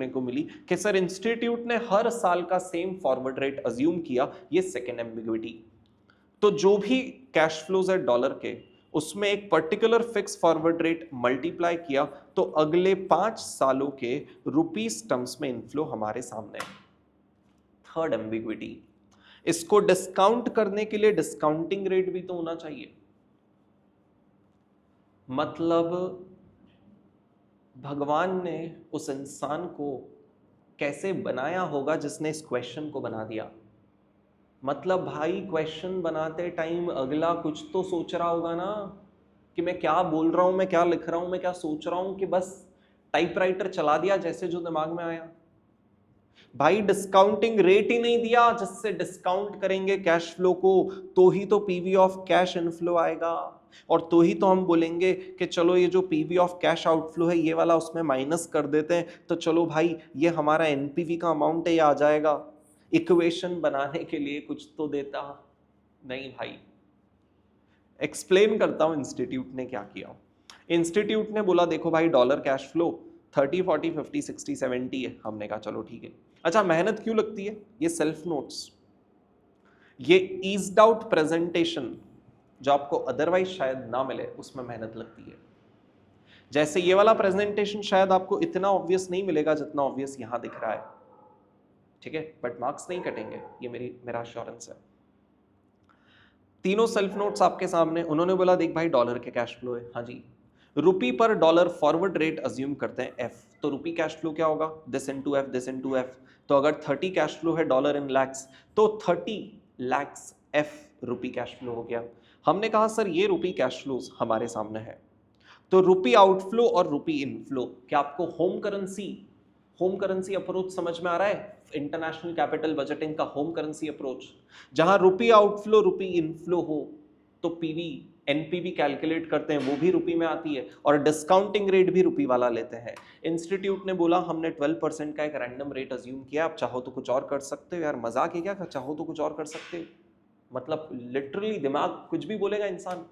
को मिली, कि सर इंस्टीट्यूट ने हर साल का सेम फॉरवर्ड रेट अज्यूम किया, ये सेकंड एम्बिग्विटी। तो जो भी कैश फ्लोज है डॉलर के, उसमें एक particular fix forward rate multiply किया, तो अगले 5 सालों के रुपीस टर्म्स में इनफ्लो हमारे सामने है। थर्ड एम्बिग्विटी, इसको डिस्काउंट करने के लिए डिस्काउंटिंग रेट भी तो होना चाहिए। मतलब भगवान ने उस इंसान को कैसे बनाया होगा जिसने इस क्वेश्चन को बना दिया। मतलब भाई क्वेश्चन बनाते टाइम अगला कुछ तो सोच रहा होगा ना, कि मैं क्या बोल रहा हूं, मैं क्या लिख रहा हूं, मैं क्या सोच रहा हूं, कि बस टाइपराइटर चला दिया जैसे जो दिमाग में आया। भाई डिस्काउंटिंग रेट ही नहीं दिया जिससे डिस्काउंट करेंगे कैश फ्लो को, तो ही तो पीवी ऑफ कैश इनफ्लो आएगा, और तो ही तो हम बोलेंगे कि चलो ये जो पीवी ऑफ कैश आउटफ्लो है ये वाला उसमें माइनस कर देते हैं, तो चलो भाई ये हमारा एनपीवी का अमाउंट है, ये आ जाएगा। इक्वेशन बनाने के लिए कुछ तो देता नहीं भाई। एक्सप्लेन करता हूं इंस्टीट्यूट ने क्या किया। इंस्टीट्यूट ने बोला देखो भाई डॉलर कैश फ्लो 30, 40, 50, 60, 70 है। हमने कहा चलो ठीक है। अच्छा मेहनत क्यों लगती है? ये सेल्फ नोट्स, ये ईज्ड आउट प्रेजेंटेशन जो आपको अदरवाइज शायद ना मिले, उसमें मेहनत लगती है। जैसे ये वाला प्रेजेंटेशन शायद आपको इतना ऑब्वियस नहीं मिलेगा जितना ऑब्वियस यहां दिख रहा है, ठीक है, बट मार्क्स नहीं कटेंगे, ये मेरा अश्योरेंस है। तीनों सेल्फ नोट्स आपके सामने। उन्होंने बोला देख भाई डॉलर के कैश फ्लो है, हाँ जी, रुपी पर डॉलर फॉरवर्ड रेट अज्यूम करते हैं एफ, तो रुपी कैश फ्लो क्या होगा? This into F, this into F. तो अगर 30 कैश फ्लो है डॉलर इन लैक्स, तो 30 लैक्स एफ रुपी कैश फ्लो हो गया। हमने कहा सर ये रुपी कैश फ्लोज हमारे सामने है, तो रुपी आउटफ्लो और रुपी इनफ्लो, क्या आपको होम करेंसी अप्रोच समझ में आ रहा है? इंटरनेशनल कैपिटल बजटिंग का होम करेंसी अप्रोच, जहां रुपी आउटफ्लो रुपी इनफ्लो हो तो पीवी एनपीवी कैलकुलेट करते हैं, वो भी रुपी में आती है, और डिस्काउंटिंग रेट भी रुपी वाला लेते हैं। इंस्टीट्यूट ने बोला हमने 12% का एक रैंडम रेट अज्यूम किया, आप चाहो तो कुछ और कर सकते हो। यार मजाक है क्या? चाहो तो कुछ और कर सकते हो, मतलब लिटरली दिमाग कुछ भी बोलेगा इंसान,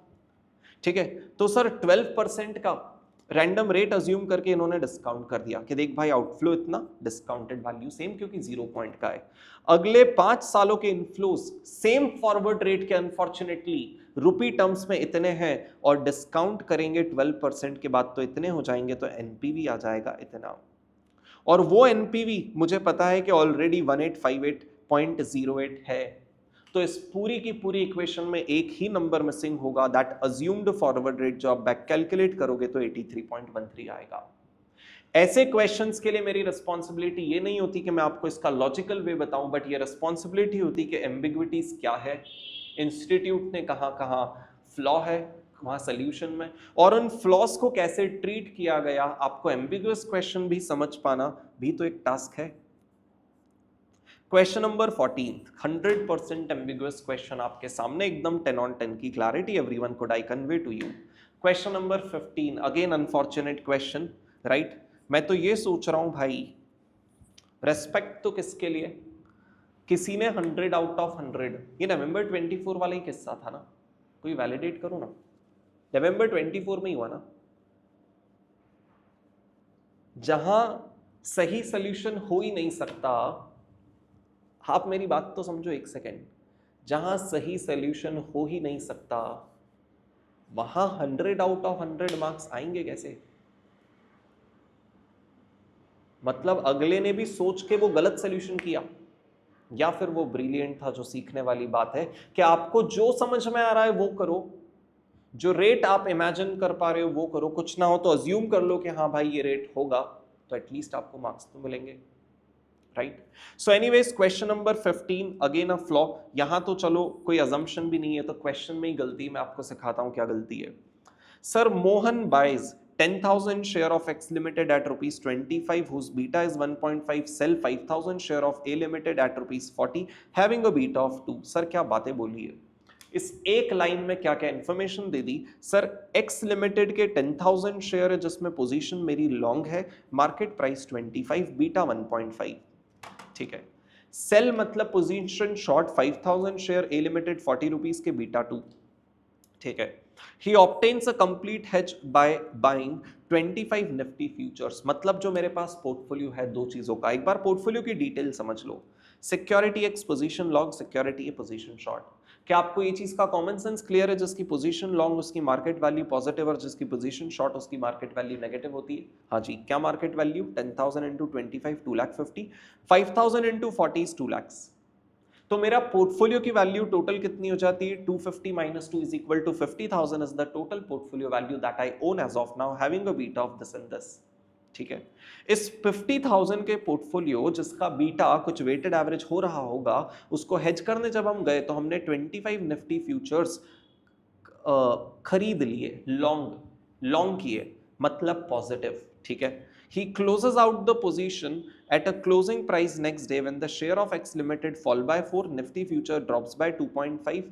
ठीक है। तो सर 12% का रैंडम रेट अज्यूम करके इन्होंने डिस्काउंट कर दिया कि देख भाई आउटफ्लो इतना, डिस्काउंटेड वैल्यू सेम क्योंकि 0 पॉइंट का है। अगले 5 सालों के इनफ्लोज सेम फॉरवर्ड रेट के अनफॉर्चुनेटली रुपी टर्म्स में इतने हैं, और डिस्काउंट करेंगे 12% के बाद तो इतने हो जाएंगे, तो एनपीवी आ जाएगा इतना। और वो एनपीवी मुझे पता है कि ऑलरेडी 1858.08 है, तो इस पूरी की पूरी इक्वेशन में एक ही नंबर मिसिंग होगा, दैट अज्यूम्ड फॉरवर्ड रेट। जो आप बैक कैलकुलेट करोगे तो 83.13 आएगा। ऐसे क्वेश्चंस के लिए मेरी रिस्पॉन्सिबिलिटी ये नहीं होती कि मैं आपको इसका लॉजिकल वे बताऊं, बट ये रिस्पॉन्सिबिलिटी होती कि एम्बिग्विटीज क्या है, इंस्टीट्यूट ने कहां फ्लॉ है वहां सोल्यूशन में, और उन फ्लॉस को कैसे ट्रीट किया गया। आपको एम्बिगुअस क्वेश्चन भी समझ पाना भी तो एक टास्क है। क्वेश्चन नंबर 14, 100% एम्बिगुअस क्वेश्चन आपके सामने, एकदम 10 on 10 की clarity, everyone could I convey to you. Question number 15, again unfortunate question, right. मैं तो ये सोच रहा हूं भाई, रेस्पेक्ट तो किसके लिए? किसी ने 100 out of 100, ये नवंबर 24 वाला ही किस्सा था ना, कोई वैलिडेट करो ना, नवंबर 24 में ही हुआ ना, जहां सही सोल्यूशन हो ही नहीं सकता। आप मेरी बात तो समझो एक सेकेंड, जहां सही सोल्यूशन हो ही नहीं सकता वहां 100 out of 100 मार्क्स आएंगे कैसे? मतलब अगले ने भी सोच के वो गलत सोल्यूशन किया, या फिर वो ब्रिलियंट था। जो सीखने वाली बात है कि आपको जो समझ में आ रहा है वो करो, जो रेट आप इमेजिन कर पा रहे हो वो करो, कुछ ना हो तो अज्यूम कर लो कि हाँ भाई ये रेट होगा, तो एटलीस्ट आपको मार्क्स तो मिलेंगे, right. So anyways question number 15, again a flaw. यहां तो चलो कोई अजम्पशन भी नहीं है, तो क्वेश्चन में ही गलती, मैं आपको सिखाता हूं क्या गलती है। Sir Mohan buys 10,000 share of X Limited at ₹25, whose beta is 1.5, sell 5,000 share of A Limited at ₹40, having a beta of 2। Sir क्या बातें बोली है, इस एक लाइन में क्या क्या इंफॉर्मेशन दे दी। सर X Limited के 10,000 शेयर है जिसमें पोजीशन मेरी लॉन्ग है, मार्केट प्राइस 25, बीटा 1.5, ठीक है। सेल मतलब पोजीशन शॉर्ट 5000 शेयर ए लिमिटेड 40 रुपीज के बीटा 2, ठीक है। He obtains a complete hedge by buying 25 Nifty futures, मतलब जो मेरे पास पोर्टफोलियो है दो चीजों का, एक बार पोर्टफोलियो की डिटेल समझ लो, security X position long, security A position short. क्या आपको ये चीज का कॉमन सेंस क्लियर है? जिसकी पोजीशन लॉन्ग उसकी मार्केट वैल्यू पॉजिटिव और जिसकी पोजीशन शॉर्ट उसकी मार्केट वैल्यू नेगेटिव होती है। हाँ जी, क्या market value? 10,000 into 25 2,50,000, 5,000 into 40 2 lakh. तो मेरा पोर्टफोलियो की वैल्यू टोटल कितनी हो जाती है? 250 minus 2 is equal to 50,000 is the total portfolio value that I own as of now, having a beta of this and this. ठीक है। इस 50,000 के पोर्टफोलियो जिसका बीटा कुछ वेटेड एवरेज हो रहा होगा, उसको हेज करने जब हम गए तो हमने 25 निफ्टी फ्यूचर्स खरीद लिए, लॉन्ग किए, मतलब पॉजिटिव, ठीक है। He closes out the position at a closing price next day when the share of X Limited fall by 4, Nifty future drops by 2.5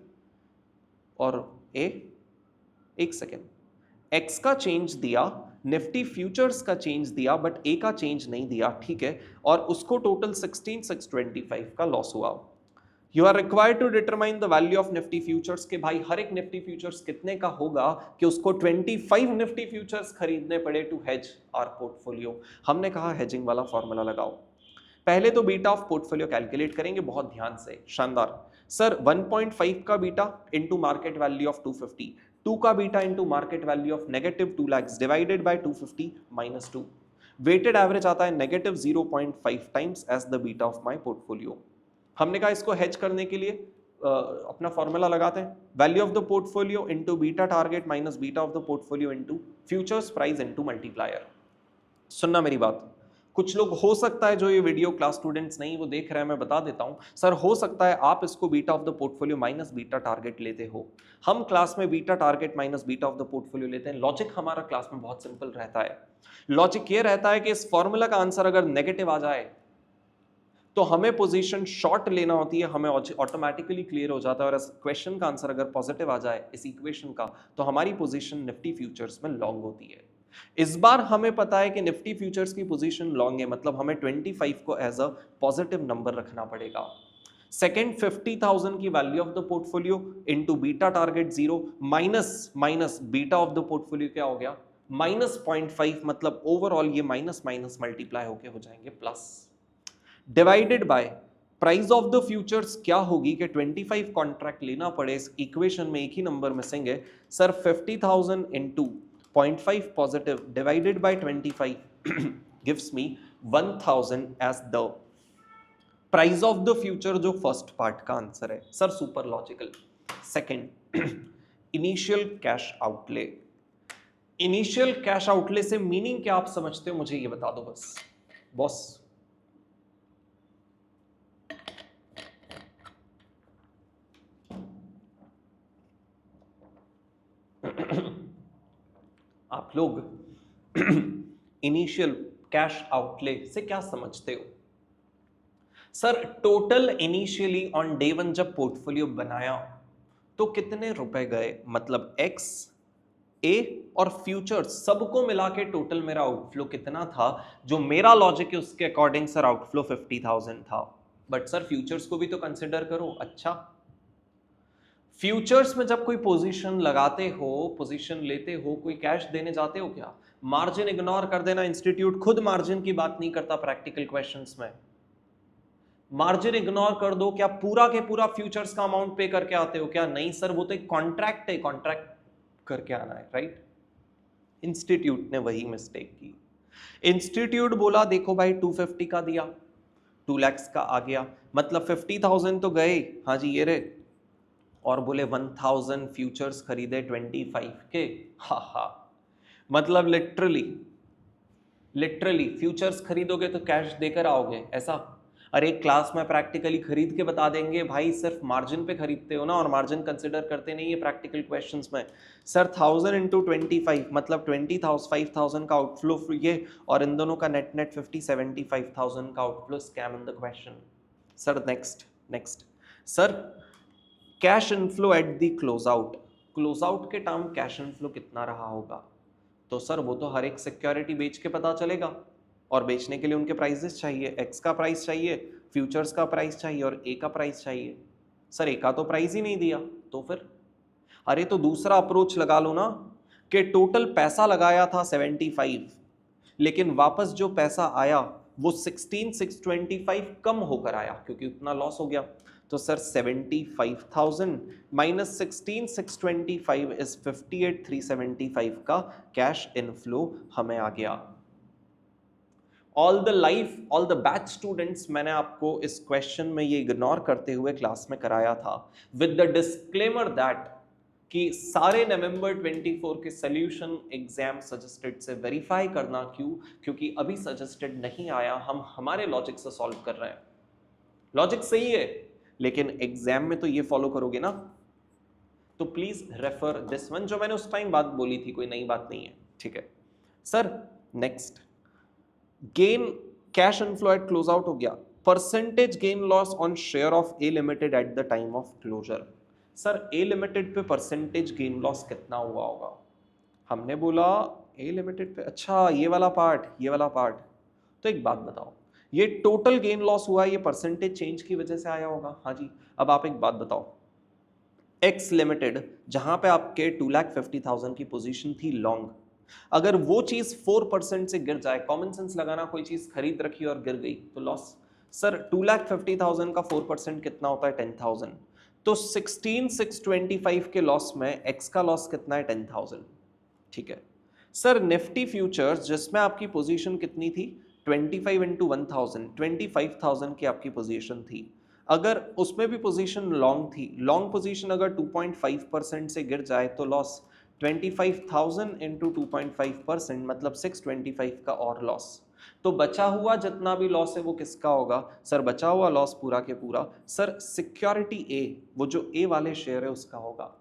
और एक सेकेंड, X का चेंज दिया, निफ्टी फ्यूचर्स का चेंज दिया, बट A का change नहीं दिया, ठीक है, और उसको टोटल 16,625 का लॉस हुआ। You are required to determine the value of Nifty futures के भाई हर एक निफ्टी फ्यूचर्स कितने का होगा कि उसको 25 निफ्टी फ्यूचर्स खरीदने पड़े टू हेज आवर पोर्टफोलियो। हमने कहा हेजिंग वाला फॉर्मूला लगाओ। पहले तो बीटा ऑफ पोर्टफोलियो कैलकुलेट करेंगे बहुत ध्यान से, शानदार। सर 1.5 का beta into market value of 250, 2 का beta into market value of negative 2 lakh divided by 250 minus 2, weighted average आता है negative 0.5 times as the beta of my portfolio. हमने कहा इसको हेज करने के लिए अपना फॉर्मूला लगाते हैं, value of the portfolio into beta target minus beta of the portfolio into futures price into multiplier. सुनना मेरी बात, कुछ लोग हो सकता है जो ये वीडियो क्लास स्टूडेंट्स नहीं वो देख रहे हैं, मैं बता देता हूं सर, हो सकता है आप इसको beta of the portfolio minus beta target लेते हो। हम क्लास में beta target minus beta of the portfolio लेते हैं। लॉजिक हमारा क्लास में बहुत सिंपल रहता है। लॉजिक ये रहता है कि इस फॉर्मूला का आंसर अगर नेगेटिव आ जाए तो हमें पोजीशन शॉर्ट लेना होती है, हमें ऑटोमेटिकली क्लियर हो जाता है। और इस क्वेश्चन का आंसर अगर पॉजिटिव आ जाए इस इक्वेशन का, तो हमारी पोजीशन निफ्टी फ्यूचर्स में लॉन्ग होती है। इस बार हमें पता है कि निफ्टी फ्यूचर्स की पोजीशन लॉन्ग है, मतलब हमें 25 को एज अ पॉजिटिव नंबर रखना पड़ेगा। सेकेंड 50,000 की value of the portfolio into beta target 0 minus beta of the portfolio क्या हो गया? माइनस 0.5, मतलब ओवरऑल ये माइनस माइनस मल्टीप्लाई होके हो जाएंगे plus, divided by price of the futures क्या होगी कि 25 कॉन्ट्रैक्ट लेना पड़े। इस इक्वेशन में एक ही नंबर मिसिंग है sir, 50,000 into 0.5 positive divided by 25 gives me 1,000 as the price of the future, जो फर्स्ट पार्ट का आंसर है sir, super logical. Second initial cash outlay. Initial cash outlay से मीनिंग क्या आप समझते हो मुझे ये बता दो बस बॉस। आप लोग इनिशियल कैश आउटले से क्या समझते हो? Sir total initially on day 1 जब पोर्टफोलियो बनाया तो कितने रुपए गए, मतलब एक्स, ए और फ्यूचर्स सबको मिला के टोटल मेरा आउटफ्लो कितना था? जो मेरा लॉजिक है उसके अकॉर्डिंग सर आउटफ्लो 50,000 था। बट सर फ्यूचर्स को भी तो कंसिडर करो। अच्छा, फ्यूचर्स में जब कोई पोजीशन लगाते हो, पोजीशन लेते हो, कोई कैश देने जाते हो क्या? मार्जिन इग्नोर कर देना, इंस्टीट्यूट खुद मार्जिन की बात नहीं करता प्रैक्टिकल क्वेश्चंस में। मार्जिन इग्नोर कर दो, क्या पूरा के पूरा फ्यूचर्स का अमाउंट पे करके आते हो क्या? नहीं सर, वो तो एक कॉन्ट्रैक्ट है, कॉन्ट्रैक्ट करके आना है, राइट? इंस्टीट्यूट ने वही मिस्टेक की। इंस्टीट्यूट बोला देखो भाई 250 का दिया, 2 लाख का आ गया, मतलब 50,000 तो गए, हाँ जी ये रहे, और बोले 1,000 फ्यूचर्स खरीदे 25 के। हा, मतलब लिटरली फ्यूचर्स खरीदोगे तो कैश देकर आओगे ऐसा? अरे क्लास में प्रैक्टिकली खरीद के बता देंगे भाई, सिर्फ मार्जिन पे खरीदते हो ना, और मार्जिन कंसिडर करते नहीं है प्रैक्टिकल क्वेश्चंस में। सर 1000 इंटू 25 मतलब 5,000 का आउटफ्लो ये, और इन दोनों का नेट 75,000 का outflow, scam in the question. Sir next sir cash inflow at the close out के टाइम कैश इनफ्लो कितना रहा होगा? तो सर वो तो हर एक सिक्योरिटी बेच के पता चलेगा, और बेचने के लिए उनके प्राइसेस चाहिए, एक्स का प्राइस चाहिए, फ्यूचर्स का प्राइस चाहिए और ए का प्राइस चाहिए। सर ए का तो प्राइस ही नहीं दिया, तो फिर अरे तो दूसरा अप्रोच लगा लो ना कि टोटल पैसा लगाया था 75, लेकिन वापस जो पैसा आया वो 16,625 कम होकर आया क्योंकि उतना लॉस हो गया। तो सर 75,000 माइनस 16,625 इज 58,375 का कैश इनफ्लो हमें आ गया। ऑल द बैच स्टूडेंट्स, मैंने आपको इस क्वेश्चन में ये इग्नोर करते हुए क्लास में कराया था विद द डिस्क्लेमर दैट कि सारे नवंबर 24 के सॉल्यूशन एग्जाम सजेस्टेड से वेरीफाई करना। क्यों? क्योंकि अभी सजेस्टेड नहीं आया, हम हमारे लॉजिक से सॉल्व कर रहे हैं। लॉजिक सही है लेकिन एग्जाम में तो ये फॉलो करोगे ना। तो प्लीज रेफर दिस वन, जो मैंने उस टाइम बात बोली थी, कोई नई बात नहीं है, ठीक है। Sir next, gain cash inflow at close out हो गया। Percentage gain loss on share of A limited at the time of closure. Sir A limited पे परसेंटेज गेन लॉस कितना हुआ होगा? हमने बोला ए लिमिटेड पे, अच्छा ये वाला पार्ट। तो एक बात बताओ, ये टोटल गेन लॉस हुआ, ये परसेंटेज चेंज की वजह से आया होगा। हाँ जी। अब आप एक बात बताओ, एक्स लिमिटेड जहां पे आपके 2,50,000 की पोजीशन थी लॉन्ग, अगर वो चीज 4% से गिर जाए, कॉमन सेंस लगाना, कोई चीज खरीद रखी और गिर गई तो लॉस। सर 2,50,000 का 4% कितना होता है? 10,000। तो 16,625 के लॉस में एक्स का लॉस कितना है? 10,000। ठीक है सर, निफ्टी फ्यूचर्स जिसमें आपकी पोजीशन कितनी थी? 25 इंटू 1,000, 25,000 की आपकी पोजीशन थी। अगर उसमें भी पोजीशन लॉन्ग थी, लॉन्ग पोजीशन अगर 2.5% से गिर जाए तो लॉस। 25,000 इंटू 2.5% मतलब 625 का और लॉस। तो बचा हुआ जितना भी लॉस है वो किसका होगा? सर बचा हुआ लॉस पूरा के पूरा सर सिक्योरिटी ए, वो जो ए वाले शेयर है उसका होगा।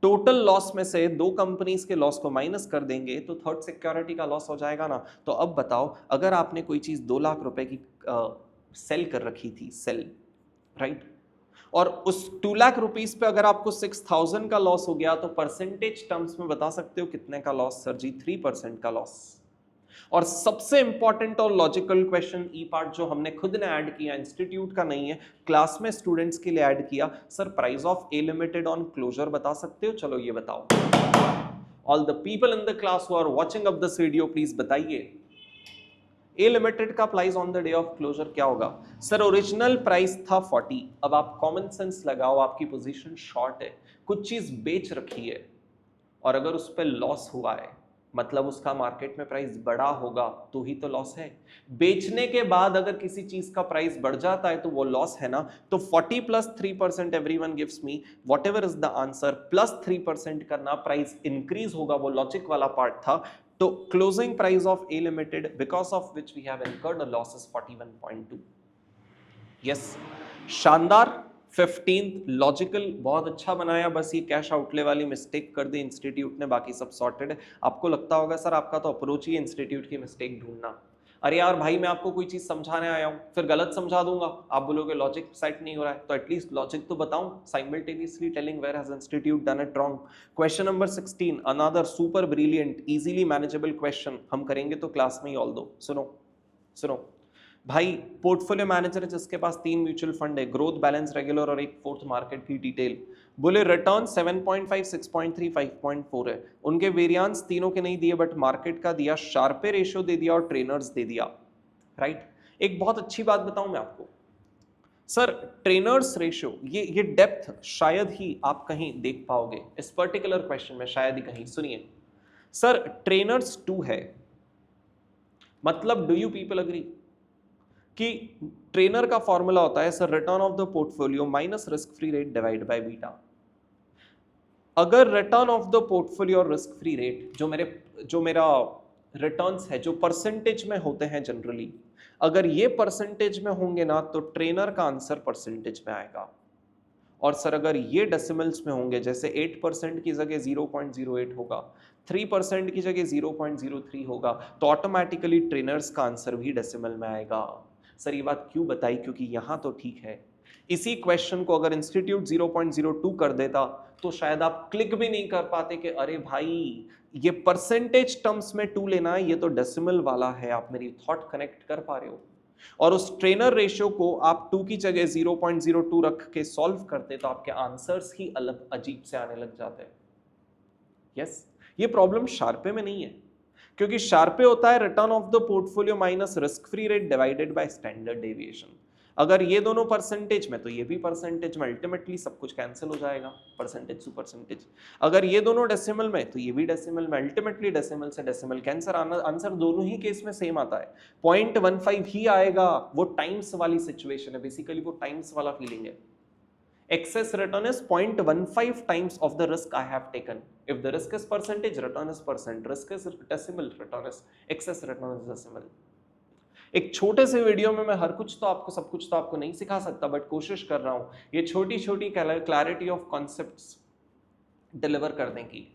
टोटल लॉस में से दो कंपनीज के लॉस को माइनस कर देंगे तो थर्ड सिक्योरिटी का लॉस हो जाएगा ना। तो अब बताओ, अगर आपने कोई चीज 2 लाख रुपए की सेल कर रखी थी, सेल, राइट, और उस 2 लाख रुपीस पे अगर आपको 6,000 का लॉस हो गया तो परसेंटेज टर्म्स में बता सकते हो कितने का लॉस? सर जी 3% का लॉस। और सबसे इंपॉर्टेंट और लॉजिकल क्वेश्चन ई पार्ट जो हमने खुद ने ऐड किया, इंस्टीट्यूट का नहीं है, क्लास में स्टूडेंट्स के लिए ऐड किया। Sir price of A limited on closure बता सकते हो? चलो ये बताओ। All the people in the class who are watching of this video please बताइए, ए लिमिटेड का price on the day of closure क्या होगा? सर ओरिजिनल प्राइस था 40। अब आप कॉमन सेंस लगाओ, आपकी पोजीशन शॉर्ट है, कुछ चीज बेच रखी है, और अगर उस पर लॉस हुआ है मतलब उसका मार्केट में प्राइस बढ़ा होगा तो ही तो लॉस है। बेचने के बाद अगर किसी चीज का प्राइस बढ़ जाता है तो वो लॉस है ना। तो 40 plus 3% everyone gives me whatever is the answer, plus 3% करना, प्राइस इंक्रीज होगा, वो लॉजिक वाला पार्ट था। तो closing price of A limited because of which we have incurred a loss is 41.2। Yes, शानदार। 15th लॉजिकल, बहुत अच्छा बनाया, बस ये कैश आउटले वाली मिस्टेक कर दी इंस्टीट्यूट ने, बाकी सब सॉर्टेड है। आपको लगता होगा सर आपका तो अप्रोच ही इंस्टीट्यूट की मिस्टेक ढूंढना। अरे यार भाई, मैं आपको कोई चीज समझाने आया हूँ, फिर गलत समझा दूंगा, आप बोलोगे लॉजिक सेट नहीं हो रहा है, तो एटलीस्ट लॉजिक तो बताऊं, simultaneously telling where has institute done it wrong. Question number 16, another super brilliant easily manageable question, हम करेंगे तो क्लास में ही, ऑल दो सुनो भाई, पोर्टफोलियो मैनेजर है जिसके पास 3 म्यूचुअल फंड है, ग्रोथ, बैलेंस, रेगुलर और एक फोर्थ मार्केट की डिटेल, बोले रिटर्न 7.5, 6.3, 5.4 है, उनके वेरिएंस तीनों के नहीं दिए बट मार्केट का दिया, शार्पे रेशियो दे दिया और ट्रेनर्स दे दिया, राइट। एक बहुत अच्छी बात बताऊं मैं आपको, सर ट्रेनर्स रेशियो, ये डेप्थ शायद ही आप कहीं देख पाओगे इस पर्टिकुलर क्वेश्चन में, शायद ही कहीं। सुनिए सर, ट्रेनर्स 2 है, मतलब डू यू पीपल अग्री कि ट्रेनर का फॉर्मूला होता है sir return of the portfolio minus risk free rate divide by beta. अगर रिटर्न ऑफ द पोर्टफोलियो और रिस्क फ्री रेट, जो मेरा रिटर्न्स है, जो परसेंटेज में होते हैं जनरली, अगर ये परसेंटेज में होंगे ना तो ट्रेनर का आंसर परसेंटेज में आएगा। और सर अगर ये डेसिमल्स में होंगे, जैसे 8% की जगह 0.08 होगा, 3% की जगह 0.03 होगा, तो ऑटोमेटिकली ट्रेनर्स का आंसर भी डेसिमल में आएगा। सर ये बात क्यों बताई? क्योंकि यहां तो ठीक है, इसी क्वेश्चन को अगर इंस्टीट्यूट 0.02 कर देता तो शायद आप क्लिक भी नहीं कर पाते कि अरे भाई ये परसेंटेज टर्म्स में 2 लेना है, ये तो डेसिमल वाला है। आप मेरी थॉट कनेक्ट कर पा रहे हो? और उस ट्रेनर रेशियो को आप 2 की जगह 0.02 रख के सॉल्व करते तो आपके आंसर्स ही अलग अजीब से आने लग जाते हैं। यस, ये प्रॉब्लम शार्पे में नहीं है, क्योंकि शार्पे होता है return of the portfolio minus risk free rate divided by standard deviation. अगर ये दोनों परसेंटेज में तो ये भी परसेंटेज में, अल्टीमेटली सब कुछ कैंसिल हो जाएगा, परसेंटेज टू परसेंटेज। अगर ये दोनों डेसिमल में तो ये भी डेसिमल में, अल्टीमेटली डेसिमल से डेसिमल कैंसर आंसर दोनों ही केस में सेम आता है, 0.15 ही आएगा। वो टाइम्स वाली सिचुएशन है, बेसिकली वो टाइम्स वाला फीलिंग है। Excess return is 0.15 times of the risk I have taken. If the risk is percentage, return is percent. Risk is decimal, return is excess return is decimal. एक छोटे से video में मैं हर कुछ तो आपको सब कुछ तो आपको नहीं सिखा सकता, बट कोशिश कर रहा हूं ये छोटी छोटी क्लैरिटी ऑफ कॉन्सेप्ट्स डिलीवर करने की,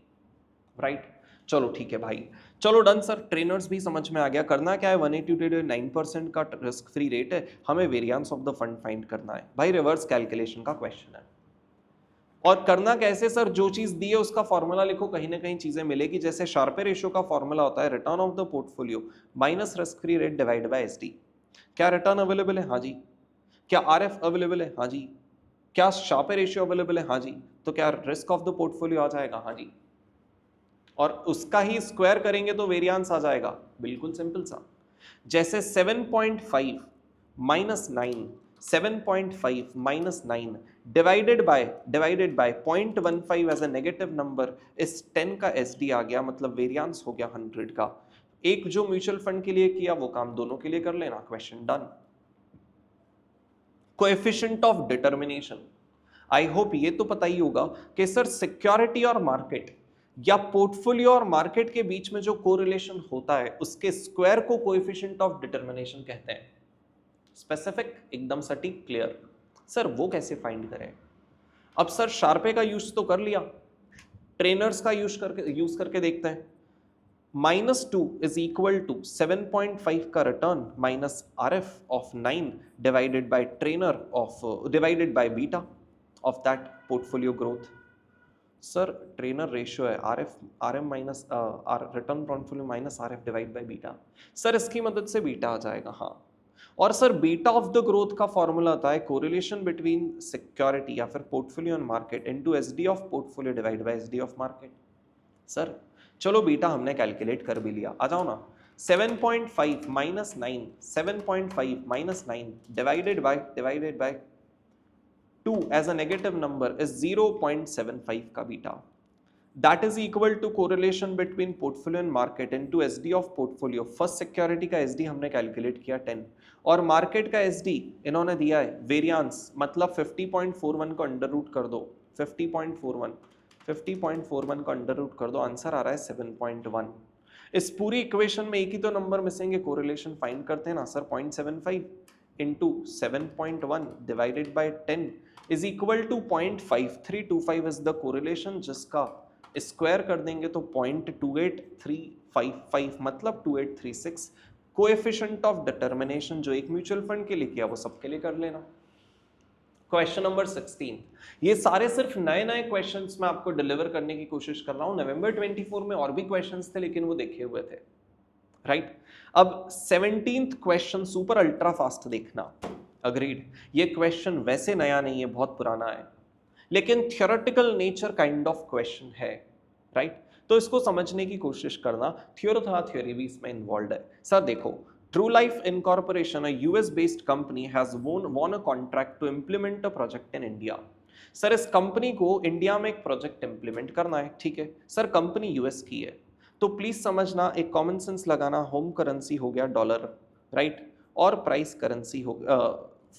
राइट? चलो ठीक है भाई, चलो डन सर, ट्रेनर्स भी समझ में आ गया। करना क्या है, 182.9% का रिस्क फ्री रेट है, हमें variance of the fund find करना है भाई, रिवर्स कैलकुलेशन का क्वेश्चन है। और करना कैसे सर, जो चीज दी है उसका फॉर्मूला लिखो, कहीं ना कहीं चीजें मिलेगी। जैसे शार्पे रेशियो का फॉर्मूला होता है return of the portfolio minus risk free rate divide by SD. क्या रिटर्न अवेलेबल है? हाँ जी। क्या आरएफ अवेलेबल है? हाँ जी। क्या शार्पे रेशियो अवेलेबल है? हाँ जी। तो क्या रिस्क ऑफ द पोर्टफोलियो आ जाएगा? हाँ जी। और उसका ही स्क्वायर करेंगे तो वेरिएंस आ जाएगा, बिल्कुल सिंपल सा। जैसे 7.5 minus 9, 7.5 minus 9 divided by 0.15 as a negative number, इस 10 का एसडी आ गया, मतलब वेरिएंस हो गया 100 का। एक जो म्यूचुअल फंड के लिए किया वो काम दोनों के लिए कर लेना, question done. Coefficient of determination, I hope ये तो पता ही होगा कि सर सिक्योरिटी और मार्केट या पोर्टफोलियो और मार्केट के बीच में जो कोरिलेशन होता है उसके स्क्वायर को कोएफिशिएंट ऑफ डिटर्मिनेशन कहते हैं। स्पेसिफिक, एकदम सटीक, क्लियर। सर वो कैसे फाइंड करें? अब सर शार्पे का यूज तो कर लिया, ट्रेनर्स का यूज करके देखते हैं। -2 is equal to 7.5 का return minus RF of 9 divided by trainer of divided by beta of that portfolio growth। Sir trainer ratio है RM minus return portfolio minus RF divide by beta. Sir इसकी मदद से beta आ जाएगा, हाँ। और sir beta of the growth का formula आता है कोरिलेशन बिटवीन सिक्योरिटी या फिर portfolio and market into SD of portfolio divide by SD of market. Sir चलो बीटा हमने कैलकुलेट कर भी लिया, आ जाओ ना। 7.5 minus 9, 7.5 minus 9 divided bye 2 as a negative number is 0.75 का beta. That is equal to correlation between portfolio and market into SD of portfolio। First security का SD हमने कैलकुलेट किया 10 और मार्केट का SD इन्होंने दिया है वेरिएंस, मतलब 50.41 को अंडर रूट कर दो, 50.41 को अंडर रूट कर दो, आंसर आ रहा है 7.1। इस पूरी इक्वेशन में एक ही तो नंबर मिसिंग है, कोरिलेशन फाइंड करते हैं ना sir. 0.75 into 7.1 divided by 10 is equal to 0.5325 is the correlation, जिसका स्क्वायर कर देंगे तो 0.28355 मतलब 2836। कोएफिशिएंट ऑफ डिटर्मिनेशन जो एक म्यूचुअल फंड के लिए किया वो सबके लिए कर लेना। क्वेश्चन नंबर 16, ये सारे सिर्फ नए नए क्वेश्चंस मैं आपको डिलीवर करने की कोशिश कर रहा हूं। नवंबर 24 में और भी क्वेश्चंस थे लेकिन वो देखे हुए थे, राइट? अब 17th question super ultra fast देखना। अग्रीड, ये क्वेश्चन वैसे नया नहीं है, बहुत पुराना है, लेकिन theoretical nature kind of question है, राइट? तो इसको समझने की कोशिश करना। थ्योरी भी इसमें इन्वॉल्व है। सर देखो, true life incorporation, a US based company, has won a contract to implement a project in India. Sir इस कंपनी को इंडिया में एक प्रोजेक्ट इंप्लीमेंट करना है, ठीक है सर। कंपनी यूएस की है, तो प्लीज समझना, एक कॉमन सेंस लगाना। होम करेंसी हो गया डॉलर, राइट? और प्राइस करेंसी हो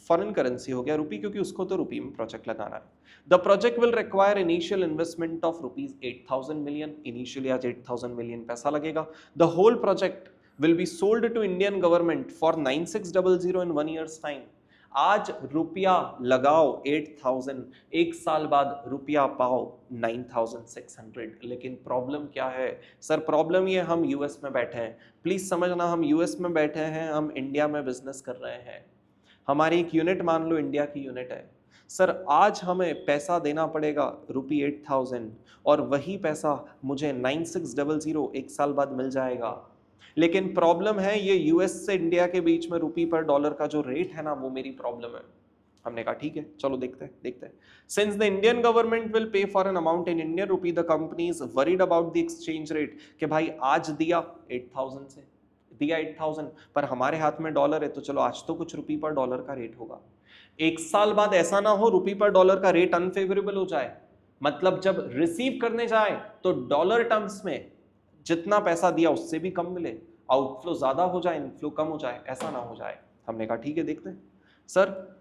फॉरेन करेंसी हो गया रुपी, क्योंकि उसको तो रुपी में प्रोजेक्ट लगाना है। The project will require initial investment of ₹8,000 million. Initially आज 8,000 मिलियन पैसा लगेगा। The whole project will be sold to Indian government for 9600 in 1 years time. आज रुपया लगाओ 8,000, एक साल बाद रुपया पाओ 9,600। लेकिन प्रॉब्लम क्या है सर? प्रॉब्लम ये, हम यूएस में बैठे हैं। प्लीज समझना, हम यूएस में बैठे हैं, हम इंडिया में बिजनेस कर रहे हैं। हमारी एक यूनिट मान लो इंडिया की यूनिट है। सर आज हमें पैसा देना पड़ेगा ₹8,000 और वही पैसा मुझे 9600 एक साल बाद मिल जाएगा। लेकिन प्रॉब्लम है ये यूएस से इंडिया के बीच में रुपी पर डॉलर का जो रेट है ना, वो मेरी प्रॉब्लम है। हमने कहा ठीक है, चलो देखते हैं। Since the Indian government will pay for an amount in Indian rupee, the company is worried about the exchange rate, कि भाई आज दिया 8000 से, दिया 8000, पर हमारे हाथ में डॉलर है, तो चलो आज तो कुछ रुपी पर डॉलर का रेट होगा। एक साल बाद ऐसा ना हो रुपी पर डॉलर का रेट अनफेवरेबल हो जाए, मतलब जब रिसीव करने जाए तो डॉलर टर्म्स में जितना पैसा दिया उससे भी कम मिले, आउटफ्लो ज्यादा हो जाए, इनफ्लो कम हो जाए, ऐसा ना हो जाए। हमने कहा ठीक है, देखते हैं। Sir,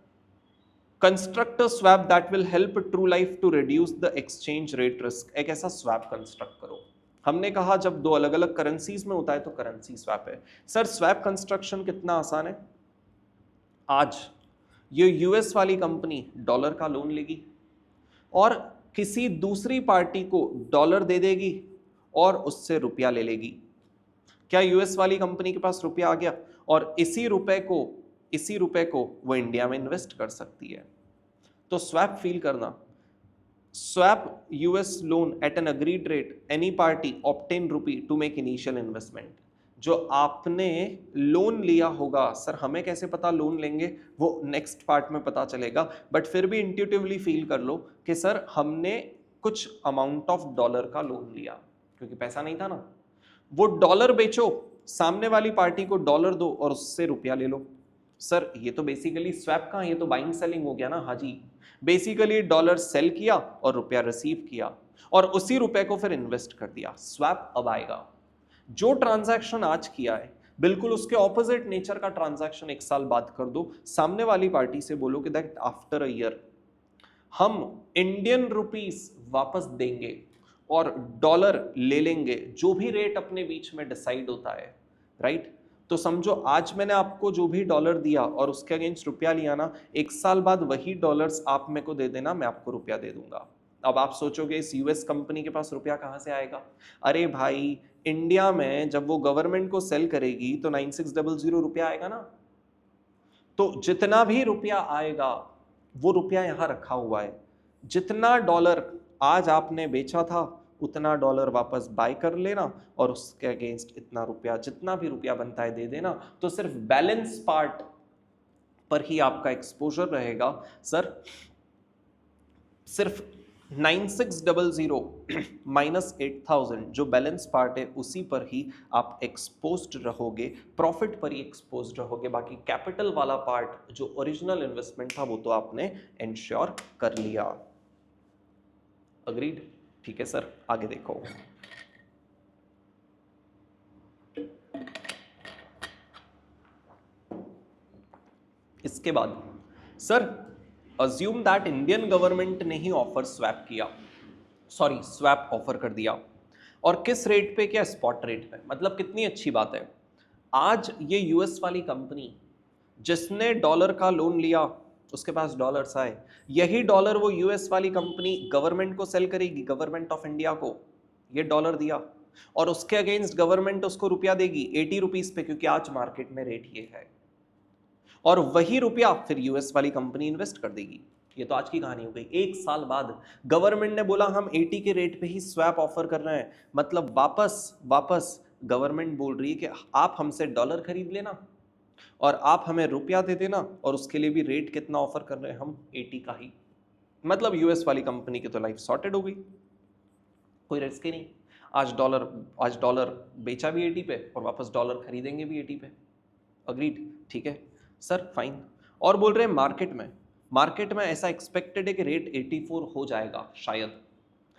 construct a swap that will help true life to reduce the exchange rate risk. एक ऐसा स्वैप कंस्ट्रक्ट करो। हमने कहा जब दो अलग अलग करेंसीज में होता है तो करेंसी स्वैप है। सर, स्वैप कंस्ट्रक्शन कितना आसान है। आज ये यूएस वाली कंपनी डॉलर का लोन लेगी और किसी दूसरी पार्टी को डॉलर दे देगी और उससे रुपया ले लेगी। क्या यूएस वाली कंपनी के पास रुपया आ गया और इसी रुपए को वो इंडिया में इन्वेस्ट कर सकती है। तो स्वैप फील करना, swap US loan at an agreed rate, any party obtain rupee to make initial investment. जो आपने लोन लिया होगा, सर हमें कैसे पता लोन लेंगे, वो नेक्स्ट पार्ट में पता चलेगा, बट फिर भी इंट्यूटिवली फील कर लो कि सर हमने कुछ अमाउंट ऑफ डॉलर का लोन लिया, क्योंकि पैसा नहीं था ना। वो डॉलर बेचो, सामने वाली पार्टी को डॉलर दो और उससे रुपया ले लो। सर ये तो बेसिकली स्वैप का, ये तो बाइंग सेलिंग हो गया ना। हाँ जी, बेसिकली डॉलर सेल किया और रुपया रिसीव किया और उसी रुपए को फिर इन्वेस्ट कर दिया। स्वैप अब आएगा। जो ट्रांजैक्शन आज किया है बिल्कुल उसके ऑपोजिट नेचर का ट्रांजैक्शन एक साल बाद कर दो। सामने वाली पार्टी से बोलो कि दैट आफ्टर अ ईयर हम इंडियन रुपीस वापस देंगे और डॉलर ले लेंगे, जो भी रेट अपने बीच में डिसाइड होता है, राइट। तो समझो आज मैंने आपको जो भी डॉलर दिया और उसके अगेंस्ट रुपया लिया ना, एक साल बाद वही डॉलर्स आप मेरे को दे देना, मैं आपको रुपया दे दूंगा। अब आप सोचोगे इस यूएस कंपनी के पास रुपया कहां से आएगा। अरे भाई, इंडिया में जब वो गवर्नमेंट को सेल करेगी तो 9600 रुपया आएगा ना। तो जितना भी रुपया आएगा वो रुपया यहां रखा हुआ है। जितना डॉलर आज आपने बेचा था उतना डॉलर वापस बाय कर लेना और उसके अगेंस्ट इतना रुपया, जितना भी रुपया बनता है दे देना। तो सिर्फ बैलेंस पार्ट पर ही आपका एक्सपोजर रहेगा। सर सिर्फ 9600 माइनस 8000 जो बैलेंस पार्ट है उसी पर ही आप एक्सपोज्ड रहोगे, प्रॉफिट पर ही एक्सपोज्ड रहोगे। बाकी कैपिटल वाला पार्ट जो ओरिजिनल इन्वेस्टमेंट था वो तो आपने इंश्योर कर लिया। अग्रीड? ठीक है सर, आगे देखो। इसके बाद sir assume that Indian government ने ही ऑफर स्वैप किया, सॉरी स्वैप ऑफर कर दिया, और किस रेट पे? क्या स्पॉट रेट पे। मतलब कितनी अच्छी बात है, आज ये यूएस वाली कंपनी जिसने डॉलर का लोन लिया उसके पास डॉलर्स आए, यही डॉलर वो यूएस वाली कंपनी गवर्नमेंट को सेल करेगी, गवर्नमेंट ऑफ इंडिया को। ये डॉलर दिया और उसके अगेंस्ट गवर्नमेंट उसको रुपया देगी 80 रुपीज पे, क्योंकि आज मार्केट में रेट ये है, और वही रुपया फिर यूएस वाली कंपनी इन्वेस्ट कर देगी। ये तो आज की कहानी हो गई। एक साल बाद गवर्नमेंट ने बोला हम 80 के रेट पे ही स्वैप ऑफर कर रहे हैं, मतलब वापस गवर्नमेंट बोल रही है कि आप हमसे डॉलर खरीद लेना और आप हमें रुपया दे देना, और उसके लिए भी रेट कितना ऑफर कर रहे हैं हम? 80 का ही। मतलब यूएस वाली कंपनी की तो लाइफ सॉर्टेड हो गई, कोई रिस्क ही नहीं। आज डॉलर बेचा भी 80 पे और वापस डॉलर खरीदेंगे भी 80 पे। अग्रीड? ठीक है सर, फाइन। और बोल रहे हैं मार्केट में ऐसा एक्सपेक्टेड है कि रेट 84 हो जाएगा शायद,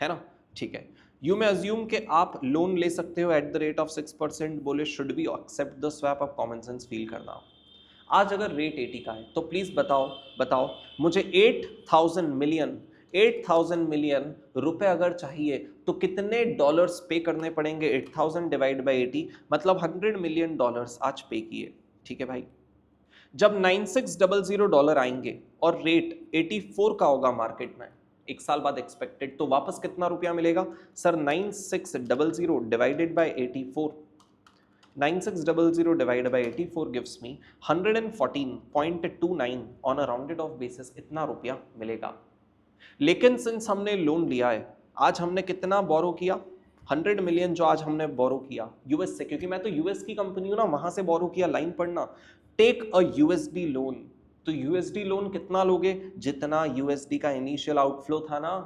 है ना। ठीक है, यू में अज्यूम कि आप लोन ले सकते हो एट द रेट ऑफ 6%। बोले should be accept the swap. Of common sense feel करना। आज अगर रेट 80 का है तो प्लीज बताओ मुझे 8,000 मिलियन रुपए अगर चाहिए तो कितने डॉलर्स पे करने पड़ेंगे? 8,000 डिवाइड बाई 80, मतलब 100 मिलियन डॉलर्स आज पे किए। ठीक है भाई, जब 9600 डॉलर आएंगे और रेट 84 का होगा मार्केट में एक साल बाद एक्सपेक्टेड, तो वापस कितना रुपया मिलेगा? Sir 9600 divided by 84, 9600 divided by 84 gives me 114.29 on a rounded off basis. इतना रुपया मिलेगा। लेकिन सिंस हमने लोन लिया है, आज हमने कितना बोरो किया? 100 मिलियन जो आज हमने बोरो किया यूएस से, क्योंकि मैं तो यूएस की कंपनी हूं ना, वहां से बोरो किया, लाइन पढ़ना, टेक अ यूएसडी लोन। तो यूएसडी लोन कितना लोगे? जितना यूएसडी का इनिशियल आउटफ्लो था ना।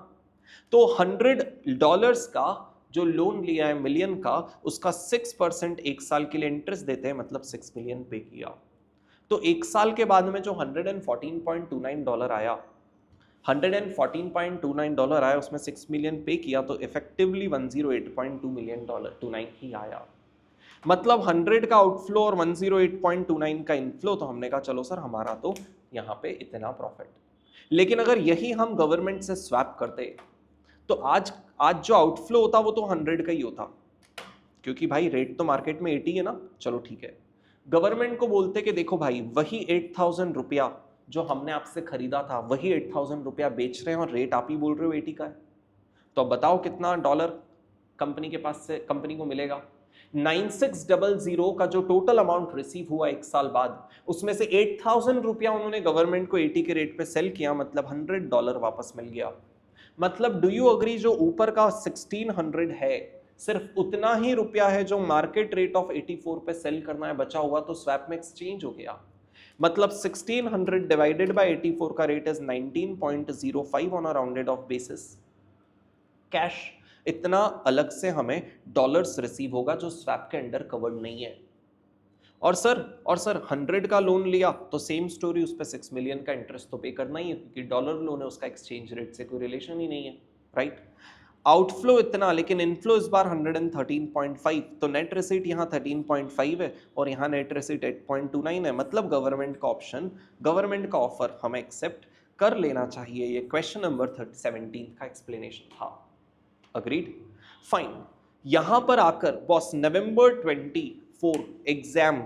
तो $100 का जो लोन लिया है मिलियन का, उसका 6% एक साल के लिए इंटरेस्ट देते हैं, मतलब 6 मिलियन पे किया। तो एक साल के बाद में जो $114.29 आया, $114.29 आया, उसमें 6 मिलियन पे किया, तो इफेक्टिवली $108.2 मिलियन ही आया। मतलब 100 का आउटफ्लो और 108.29 का इनफ्लो। तो हमने कहा चलो सर हमारा तो यहाँ पे इतना प्रॉफिट। लेकिन अगर यही हम गवर्नमेंट से स्वैप करते तो आज जो आउटफ्लो होता वो तो 100 का ही होता, क्योंकि भाई रेट तो मार्केट में 80 है ना। चलो ठीक है, गवर्नमेंट को बोलते कि देखो भाई वही 8,000 रुपया जो हमने आपसे खरीदा था, वही 8,000 रुपया बेच रहे हैं और रेट आप ही बोल रहे हो 80 का है। तो अब बताओ कितना डॉलर कंपनी के पास से कंपनी को मिलेगा। 9600 का जो टोटल अमाउंट रिसीव हुआ एक साल बाद, उसमें से 8,000 रुपया उन्होंने गवर्नमेंट को 80 के रेट पे सेल किया, मतलब $100 वापस मिल गया। मतलब डू यू अग्री, जो ऊपर का 1600 है, सिर्फ उतना ही रुपया है जो मार्केट रेट ऑफ 84 पे सेल करना है, बचा हुआ तो स्वैप में एक्सचेंज हो गया। मतलब 1600 डिवाइडेड बाय 84 का rate is 19.05 on a rounded off basis. Cash इतना अलग से हमें डॉलर्स रिसीव होगा जो स्वैप के अंडर कवर्ड नहीं है। और सर 100 का लोन लिया तो सेम स्टोरी, उस पर 6 मिलियन का इंटरेस्ट तो पे करना ही है, क्योंकि डॉलर लोन है, उसका एक्सचेंज रेट से कोई रिलेशन ही नहीं है, राइट। आउटफ्लो इतना, लेकिन इनफ्लो इस बार 113.5, तो नेट रिसीट यहाँ 13.5 है और यहाँ नेट रिसीट 8.29 है। मतलब गवर्नमेंट का ऑप्शन, गवर्नमेंट का ऑफर हमें एक्सेप्ट कर लेना चाहिए। ये क्वेश्चन नंबर 17 का एक्सप्लेनेशन था। Agreed, fine. यहां पर आकर बॉस नवंबर 24 एग्जाम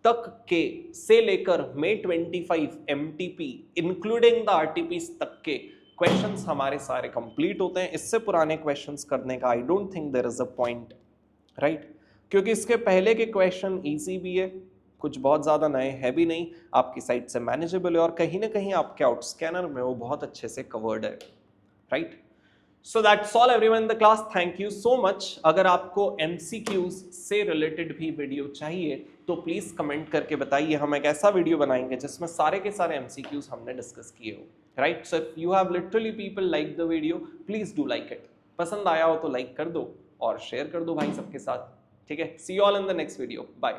तक के से लेकर मई 25 एमटीपी इंक्लूडिंग द आरटीपी तक के क्वेश्चंस हमारे सारे कंप्लीट होते हैं। इससे पुराने क्वेश्चंस करने का I don't think there is a point, right, क्योंकि इसके पहले के क्वेश्चन इजी भी है, कुछ बहुत ज्यादा नए है भी नहीं, आपकी साइड से मैनेजेबल है और कहीं ना कहीं आपके आउट स्कैनर में वो बहुत अच्छे से कवर्ड है, right. So that's all everyone in the class. Thank you so much. अगर आपको MCQs से रिलेटेड भी वीडियो चाहिए तो प्लीज कमेंट करके बताइए, हम एक ऐसा वीडियो बनाएंगे जिसमें सारे के सारे MCQs हमने डिस्कस किए हो, right. So if you have literally people like the video, please do like it. पसंद आया हो तो लाइक कर दो और शेयर कर दो भाई सबके साथ, ठीक है। See you all in the next video, bye.